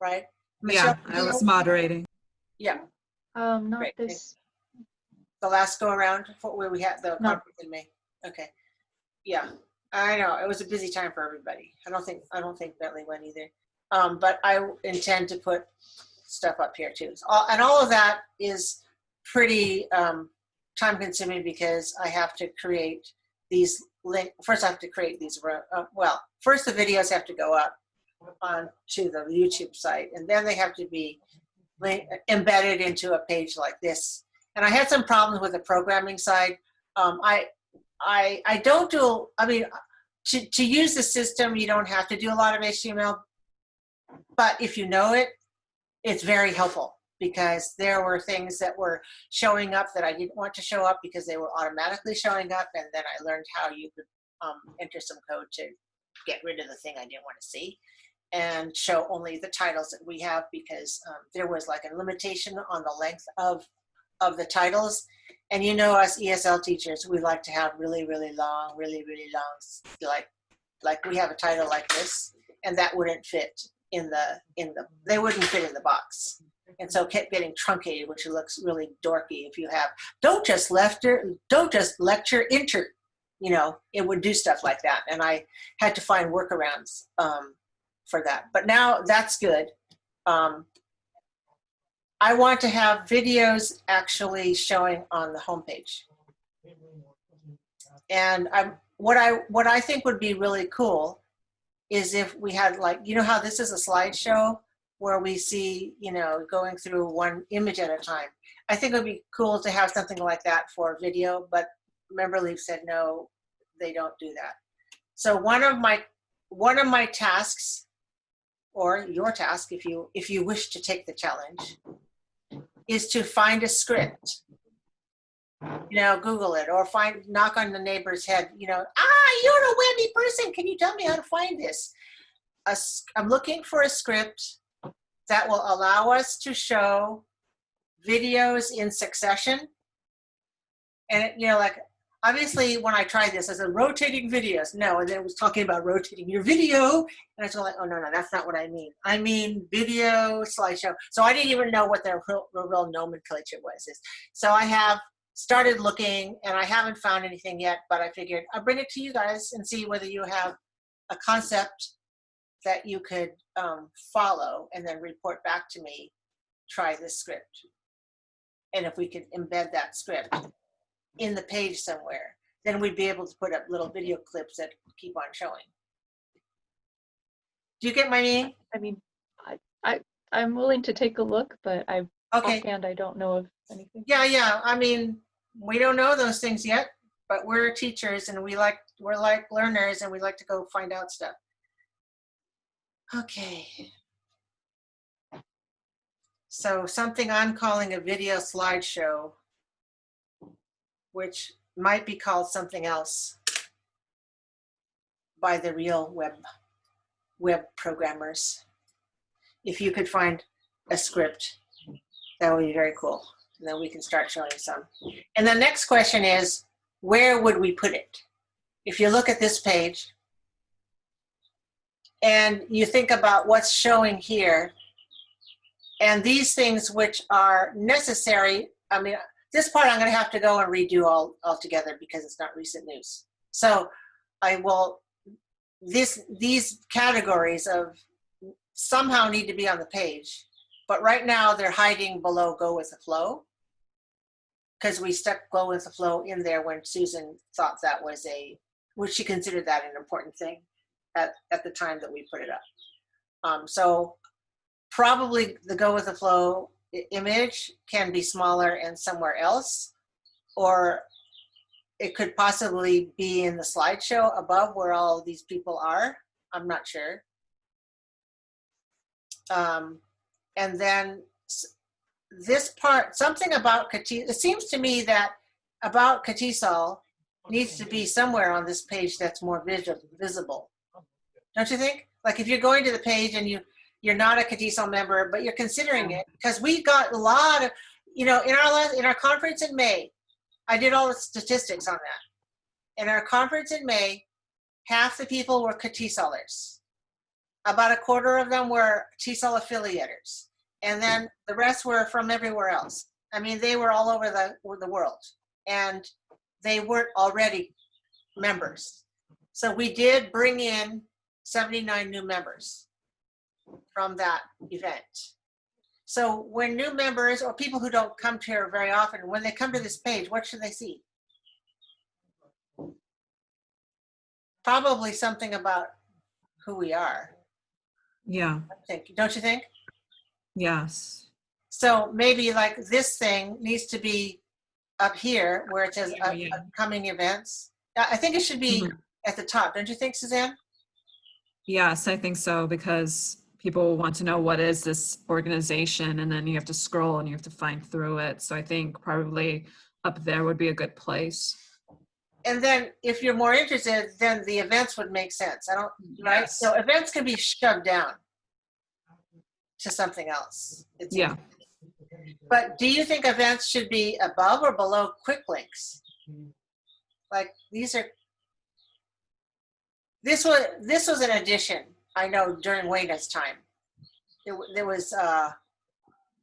right? Yeah, I was moderating. Yeah. Not Great. this. The last go around where we had the No. conference in May. Okay. Yeah, I know it was a busy time for everybody. I don't think Bentley went either. But I intend to put stuff up here too. And all of that is pretty time consuming because I have to create these first I have to create these, first the videos have to go up onto the YouTube site, and then they have to be embedded into a page like this. And I had some problems with the programming side. I don't do, to use the system, you don't have to do a lot of HTML, but if you know it, it's very helpful because there were things that were showing up that I didn't want to show up because they were automatically showing up. And then I learned how you could enter some code to get rid of the thing I didn't want to see and show only the titles that we have because there was like a limitation on the length of the titles. And us ESL teachers, we like to have really, really long, like we have a title like this, and that wouldn't fit they wouldn't fit in the box. And so it kept getting truncated, which looks really dorky if you have, don't just lecture, enter, it would do stuff like that. And I had to find workarounds for that. But now that's good. I want to have videos actually showing on the homepage. And what I think would be really cool is if we had how this is a slideshow where we see, going through one image at a time. I think it would be cool to have something like that for video, but MemberLeaf said no, they don't do that. So one of my tasks, or your task if you wish to take the challenge, is to find a script. Google it or knock on the neighbor's head, you're a webby person. Can you tell me how to find this? I'm looking for a script that will allow us to show videos in succession And, you know, like, obviously when I tried this, I said rotating videos. No, and then it was talking about rotating your video. And I was like, oh, no, that's not what I mean. I mean video slideshow. So I didn't even know what the real nomenclature was. So I have started looking, and I haven't found anything yet, but I figured I'll bring it to you guys and see whether you have a concept that you could follow and then report back to me, try this script. And if we could embed that script in the page somewhere, then we'd be able to put up little video clips that keep on showing. Do you get my meaning? I mean, I'm willing to take a look, but Okay. offhand, I don't know of anything. Yeah. I mean, we don't know those things yet, but we're teachers and we're like learners and we like to go find out stuff. Okay. So something I'm calling a video slideshow, which might be called something else by the real web programmers. If you could find a script, that would be very cool. And then we can start showing some. And the next question is, where would we put it? If you look at this page and you think about what's showing here, and these things which are necessary, I mean, this part I'm going to have to go and redo all together because it's not recent news. So I will, these categories of somehow need to be on the page, but right now they're hiding below Go with the Flow because we stuck Go with the Flow in there when Susan thought that was which she considered that an important thing at the time that we put it up. So probably the Go with the Flow image can be smaller and somewhere else, or it could possibly be in the slideshow above where all these people are. I'm not sure. And then this part, something about Katisol, it seems to me that about Katisol needs to be somewhere on this page that's more visible. Don't you think? Like if you're going to the page and you're not a Katisol member, but you're considering it, because we got a lot of, you know, in our conference in May, I did all the statistics on that. In our conference in May, half the people were Katisolers. About a quarter of them were TESOL affiliators. And then the rest were from everywhere else. I mean, they were all over the world. And they weren't already members. So we did bring in 79 new members from that event. So when new members or people who don't come here very often, when they come to this page, what should they see? Probably something about who we are. Yeah. Don't you think? Yes. So maybe like this thing needs to be up here where it says upcoming events. I think it should be at the top. Don't you think, Suzanne? Yes, I think so, because people want to know what is this organization, and then you have to scroll and you have to find through it. So I think probably up there would be a good place. And then if you're more interested, then the events would make sense. Right? Yes. So events can be shoved down to something else. Yeah. But do you think events should be above or below quick links? Like this was an addition, I know, during Wayna's time. There was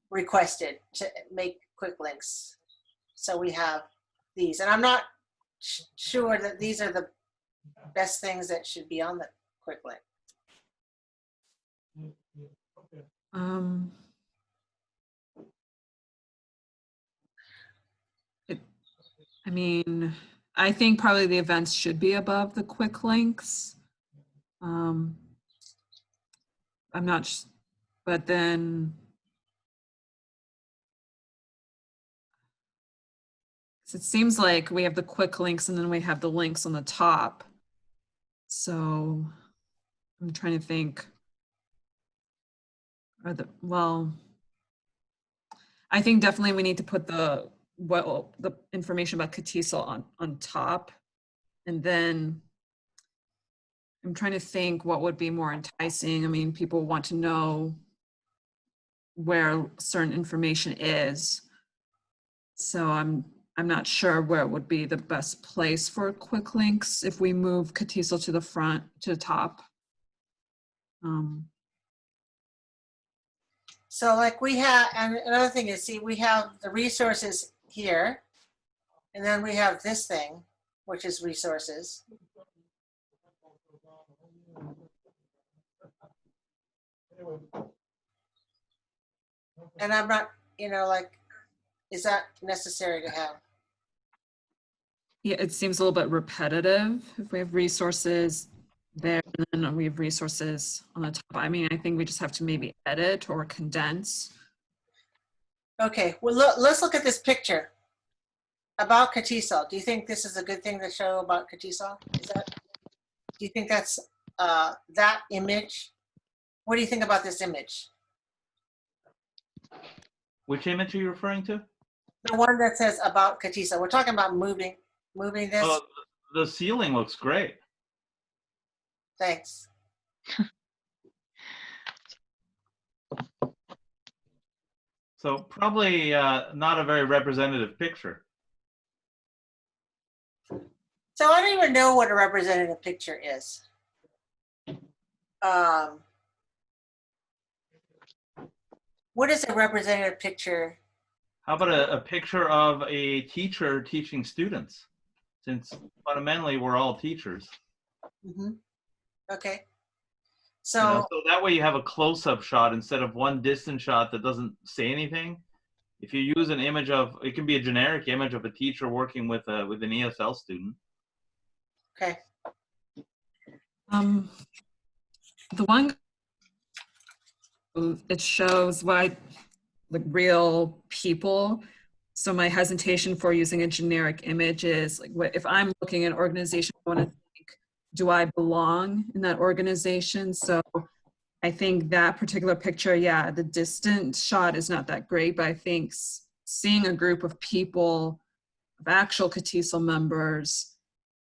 requested to make quick links. So we have these, and I'm not sure that these are the best things that should be on the quick link. I mean, I think probably the events should be above the quick links. I'm not, but then it seems like we have the quick links and then we have the links on the top. So I'm trying to think. Well, I think definitely we need to put the information about Katisol on top, and then I'm trying to think what would be more enticing. I mean, people want to know where certain information is, so I'm I'm not sure where would be the best place for quick links if we move Katiso to the front, to the top. So like we have, and another thing is, see, we have the resources here, and then we have this thing, which is resources. And I'm not, like, is that necessary to have? Yeah, it seems a little bit repetitive if we have resources there and then we have resources on the top. I mean, I think we just have to maybe edit or condense. Okay, well, let's look at this picture about Katiso. Do you think this is a good thing to show about Katiso? Do you think that's that image? What do you think about this image? Which image are you referring to? The one that says about Katiso. We're talking about moving this. Oh, the ceiling looks great. Thanks. So probably not a very representative picture. So I don't even know what a representative picture is. What is a representative picture? How about a picture of a teacher teaching students? Since fundamentally we're all teachers. Mm-hmm. Okay. So So, that way you have a close-up shot instead of one distant shot that doesn't say anything. If you use an image of, it can be a generic image of a teacher working with an ESL student. okay. The one, it shows like real people. So my hesitation for using a generic image is like, if I'm looking at an organization, I want to think, do I belong in that organization? So I think that particular picture, yeah, the distant shot is not that great, but I think seeing a group of people, of actual Katiso members,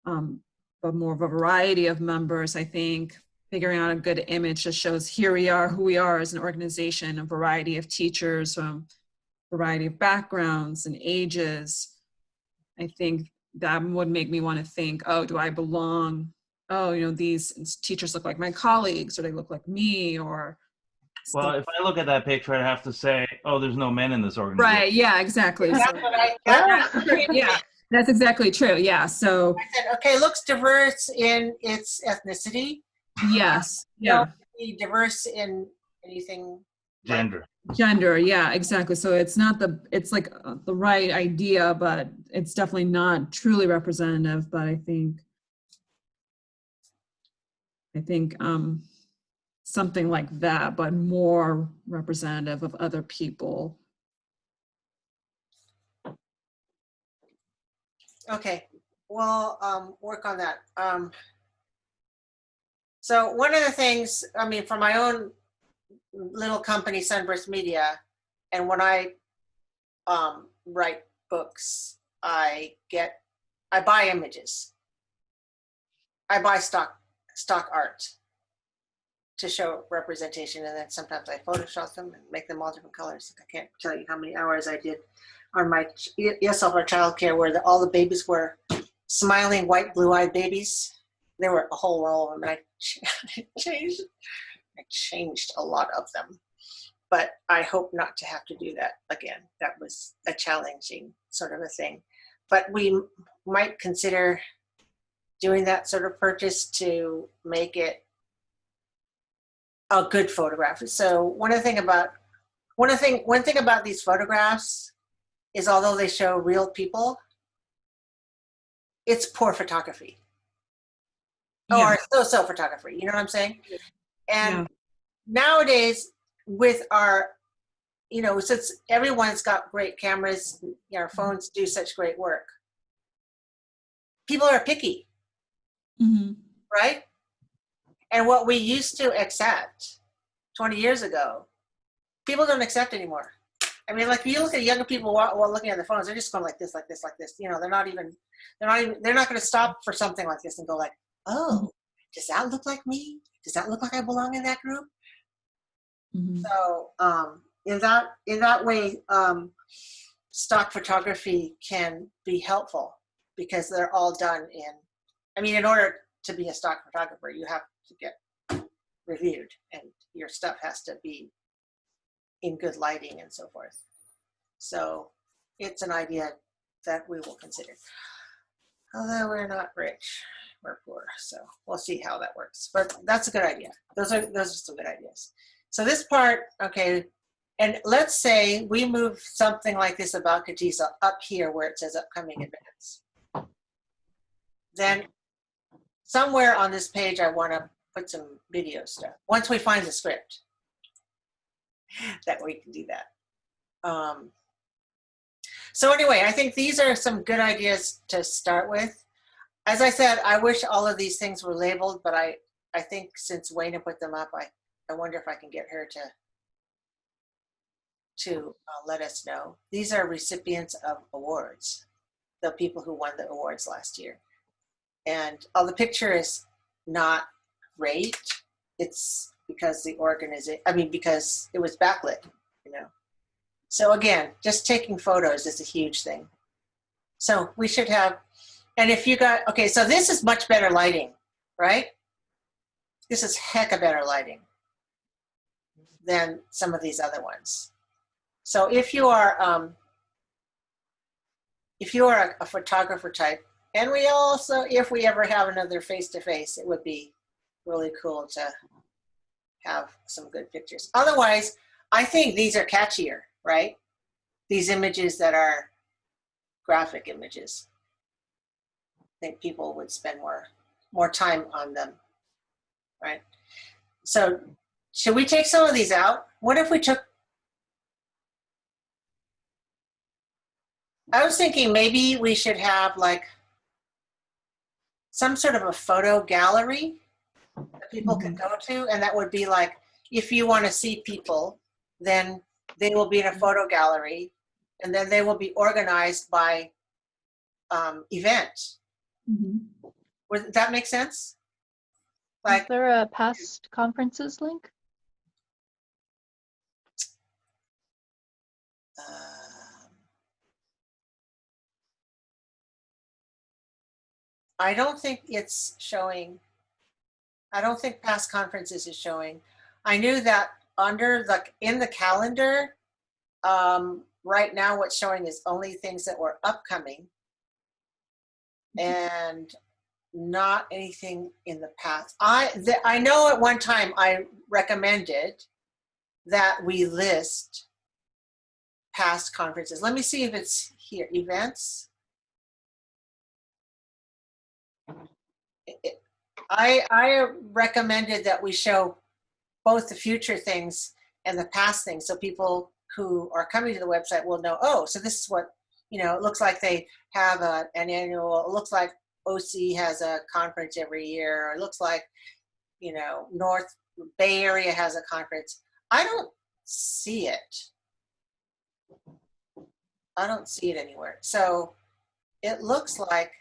but more of a variety of members, I think figuring out a good image just shows here we are, who we are as an organization, a variety of teachers, variety of backgrounds and ages. I think that would make me want to think, oh, do I belong? Oh, these teachers look like my colleagues, or they look like me, or. Well, if I look at that picture, I'd have to say, oh, there's no men in this organization. Right, yeah, exactly. That's So, what yeah, that's exactly true. Yeah, so. I said, okay, looks diverse in its ethnicity. Yes, yeah. Be diverse in anything. Gender. Gender, yeah, exactly. So it's not it's like the right idea, but it's definitely not truly representative. But I think something like that, but more representative of other people. Okay, we'll work on that. So one of the things, I mean, for my own little company, Sunburst Media, and when I write books, I buy images. I buy stock art to show representation, and then sometimes I Photoshop them and make them all different colors. I can't tell you how many hours I did on my ESL childcare, where all the babies were smiling, white, blue-eyed babies. There were a whole row of them, and I changed a lot of them. But I hope not to have to do that again. That was a challenging sort of a thing. But we might consider doing that sort of purchase to make it a good photograph. So one thing about these photographs is, although they show real people, it's poor photography. Yeah. Or so photography, you know what I'm saying? And nowadays, with our, since everyone's got great cameras, our phones do such great work, people are picky, right? And what we used to accept 20 years ago, people don't accept anymore. I mean, like, if you look at younger people while looking at their phones, they're just going like this, like this, like this. They're not going to stop for something like this and go like, oh, does that look like me? Does that look like I belong in that group? So in that way, stock photography can be helpful because they're all done in order to be a stock photographer, you have to get reviewed and your stuff has to be in good lighting and so forth. So it's an idea that we will consider. Although we're not rich, we're poor, so we'll see how that works. But that's a good idea. Those are some good ideas. So this part, okay, and let's say we move something like this about Catisa up here where it says upcoming events. Then somewhere on this page, I want to put some video stuff. Once we find the script, that we can do that. So anyway, I think these are some good ideas to start with. As I said, I wish all of these things were labeled, but I think since Wayna put them up, I wonder if I can get her to let us know. These are recipients of awards, the people who won the awards last year. And the picture is not great. It's because the organization, because it was backlit, you know. So again, just taking photos is a huge thing. So we should have, and if you got, okay, so this is much better lighting, right? This is heck of better lighting than some of these other ones. So if you are a photographer type, and we also, if we ever have another face-to-face, it would be really cool to have some good pictures. Otherwise, I think these are catchier, right? These images that are graphic images. I think people would spend more time on them, right? So should we take some of these out? What if we took, I was thinking maybe we should have like some sort of a photo gallery that people can go to, and that would be like, if you want to see people, then they will be in a photo gallery, and then they will be organized by event. Would that make sense? Like, Is there a past conferences link? I don't think it's showing. I don't think past conferences is showing. I knew that under in the calendar, right now what's showing is only things that were upcoming and not anything in the past. I know at one time I recommended that we list past conferences. Let me see if it's here, events. I recommended that we show both the future things and the past things, so people who are coming to the website will know, oh, so this is what, you know, it looks like they have an annual, it looks like OC has a conference every year, or it looks like, you know, North Bay Area has a conference. I don't see it. I don't see it anywhere. So it looks like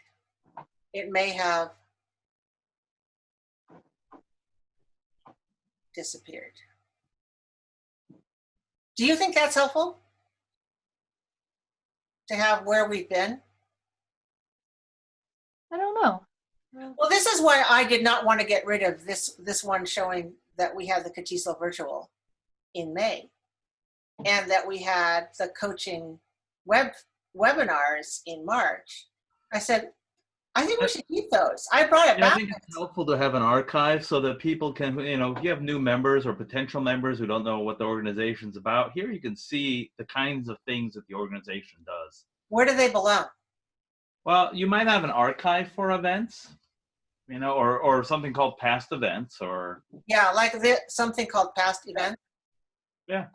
it may have disappeared. Do you think that's helpful to have where we've been? I don't know. Well, this is why I did not want to get rid of this one showing that we had the CATISO virtual in May, and that we had the coaching webinars in March. I said, I think we should keep those. I brought it Yeah, I back. think it's helpful to have an archive so that people can, you know, if you have new members or potential members who don't know what the organization's about, here you can see the kinds of things that the organization does. Where do they belong? Well, you might have an archive for events, you know, or something called past events, or Yeah, like something called past events. yeah,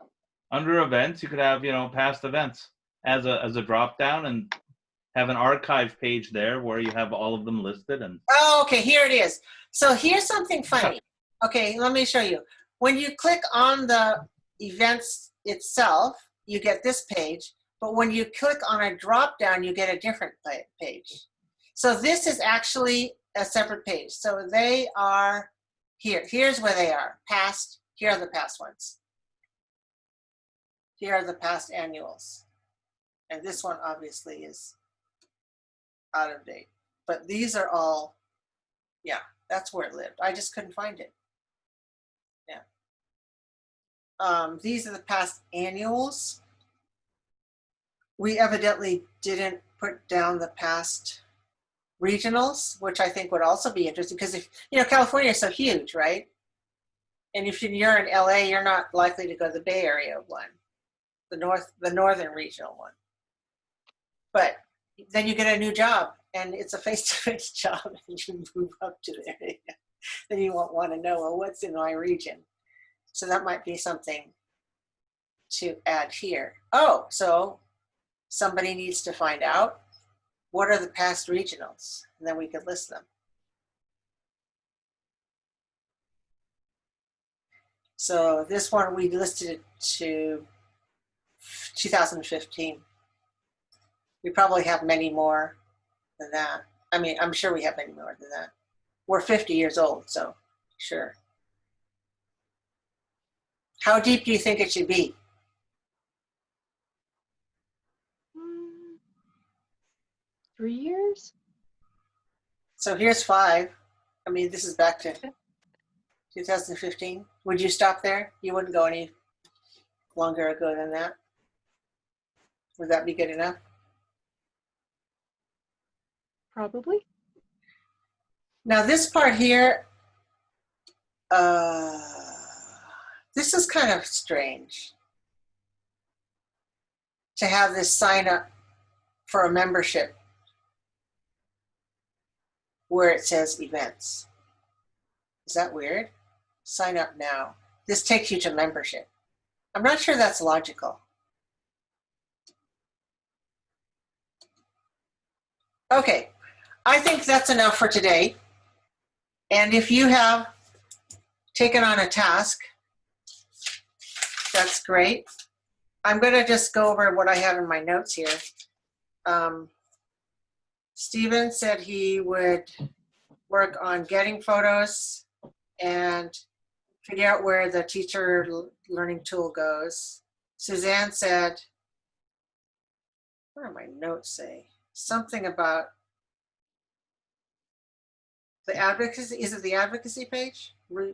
under events you could have, you know, past events as a drop down, and have an archive page there where you have all of them listed. And Oh, okay, here it is. So here's something funny. Okay, let me show you. When you click on the events itself, you get this page, but when you click on a drop down, you get a different page. So this is actually a separate page. So they are here. Here's where they are. Past, here are the past ones. Here are the past annuals. And this one obviously is out of date. But these are all, yeah, that's where it lived. I just couldn't find it. Yeah. These are the past annuals. We evidently didn't put down the past regionals, which I think would also be interesting because if, you know, California is so huge, right? And if you're in LA, you're not likely to go to the Bay Area one, the northern regional one. But then you get a new job and it's a face-to-face job and you move up to the area. Then you won't want to know, well, what's in my region? So that might be something to add here. Oh, so somebody needs to find out what are the past regionals, and then we could list them. So this one, we listed it to 2015. We probably have many more than that. I mean, I'm sure we have many more than that. We're 50 years old, so sure. How deep do you think it should be? 3 years? So here's 5. I mean, this is back to 2015. Would you stop there? You wouldn't go any longer ago than that? Would that be good enough? Probably. Now this part here, this is kind of strange to have this sign up for a membership where it says events. Is that weird? Sign up now. This takes you to membership. I'm not sure that's logical. Okay, I think that's enough for today. And if you have taken on a task, that's great. I'm going to just go over what I have in my notes here. Stephen said he would work on getting photos and figure out where the teacher learning tool goes. Suzanne said, what do my notes say? Something about the advocacy. Is it the advocacy page? I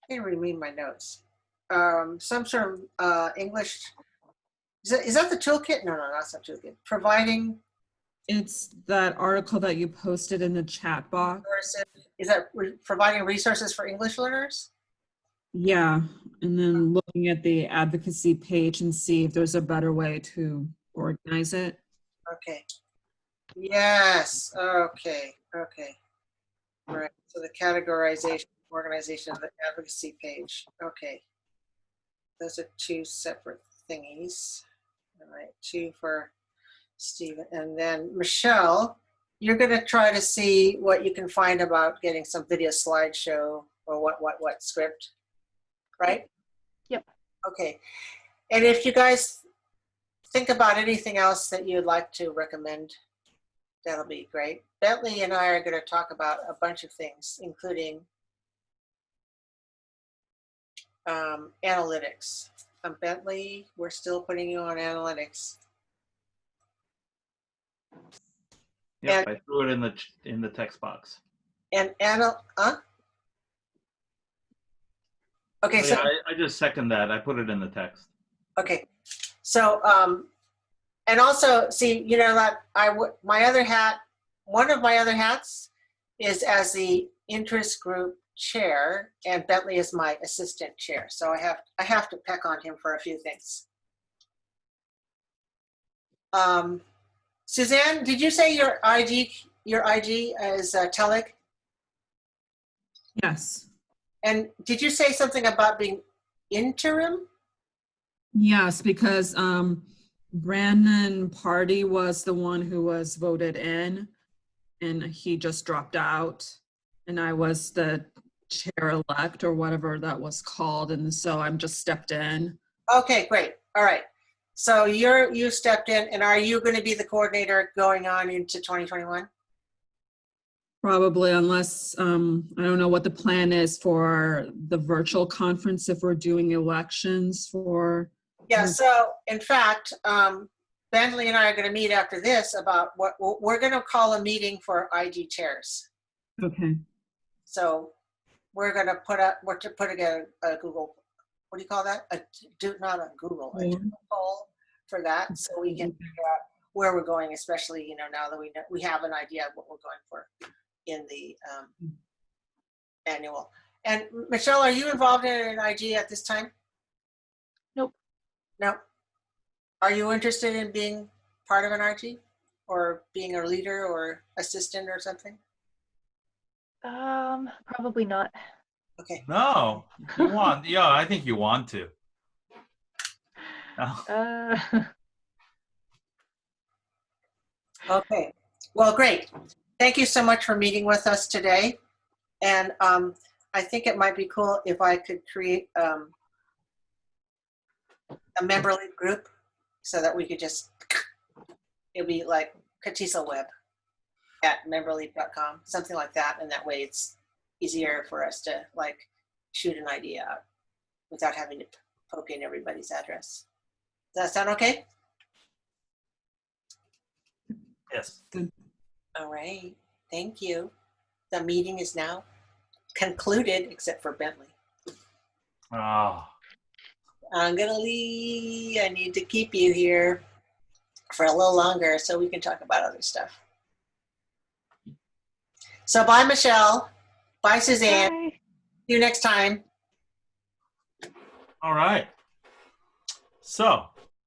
can't really read my notes. Some sort of English. Is that the toolkit? No, that's not toolkit. Providing. It's that article that you posted in the chat box. Is that providing resources for English learners? Yeah, and then looking at the advocacy page and see if there's a better way to organize it. Okay. Yes. Okay. All right. So the categorization, organization of the advocacy page. Okay. Those are 2 separate thingies. All right. 2 for Stephen. And then Michelle, you're going to try to see what you can find about getting some video slideshow or what script, right? Yep. Okay. And if you guys think about anything else that you'd like to recommend, that'll be great. Bentley and I are going to talk about a bunch of things, including analytics. Bentley, we're still putting you on analytics. Yeah, And- I threw it in the text box. And okay, Oh, so yeah, I just second that. I put it in the text. okay, so and also see, you know that my other hat, one of my other hats, is as the interest group chair, and Bentley is my assistant chair. So I have to peck on him for a few things. Suzanne, did you say your IG is Telig? Yes. And did you say something about being interim? Yes, because Brandon Party was the one who was voted in, and he just dropped out, and I was the chair-elect or whatever that was called, and so I'm just stepped in. Okay, great. All right. So you stepped in, and are you going to be the coordinator going on into 2021? Probably, unless, I don't know what the plan is for the virtual conference if we're doing elections for. Yeah, so in fact, Bentley and I are going to meet after this about what we're going to call a meeting for IG chairs. Okay. So we're going to put together a Google, what do you call that? Not a Google, a Google poll for that, so we can figure out where we're going, especially, now that we have an idea of what we're going for in the annual. And Michelle, are you involved in an IG at this time? Nope. No. Are you interested in being part of an IG or being a leader or assistant or something? Probably not. Okay. No, you want? Yeah, I think you want to. Okay. Well, great. Thank you so much for meeting with us today. And I think it might be cool if I could create a memberly group so that we could just, it'll be like katisaweb@memberleap.com, something like that. And that way it's easier for us to shoot an idea out without having to poke in everybody's address. Does that sound okay? Yes. All right. Thank you. The meeting is now concluded, except for Bentley. Oh. I'm going to leave. I need to keep you here for a little longer so we can talk about other stuff. So bye, Michelle. Bye, Suzanne. Bye. See you next time. All right. So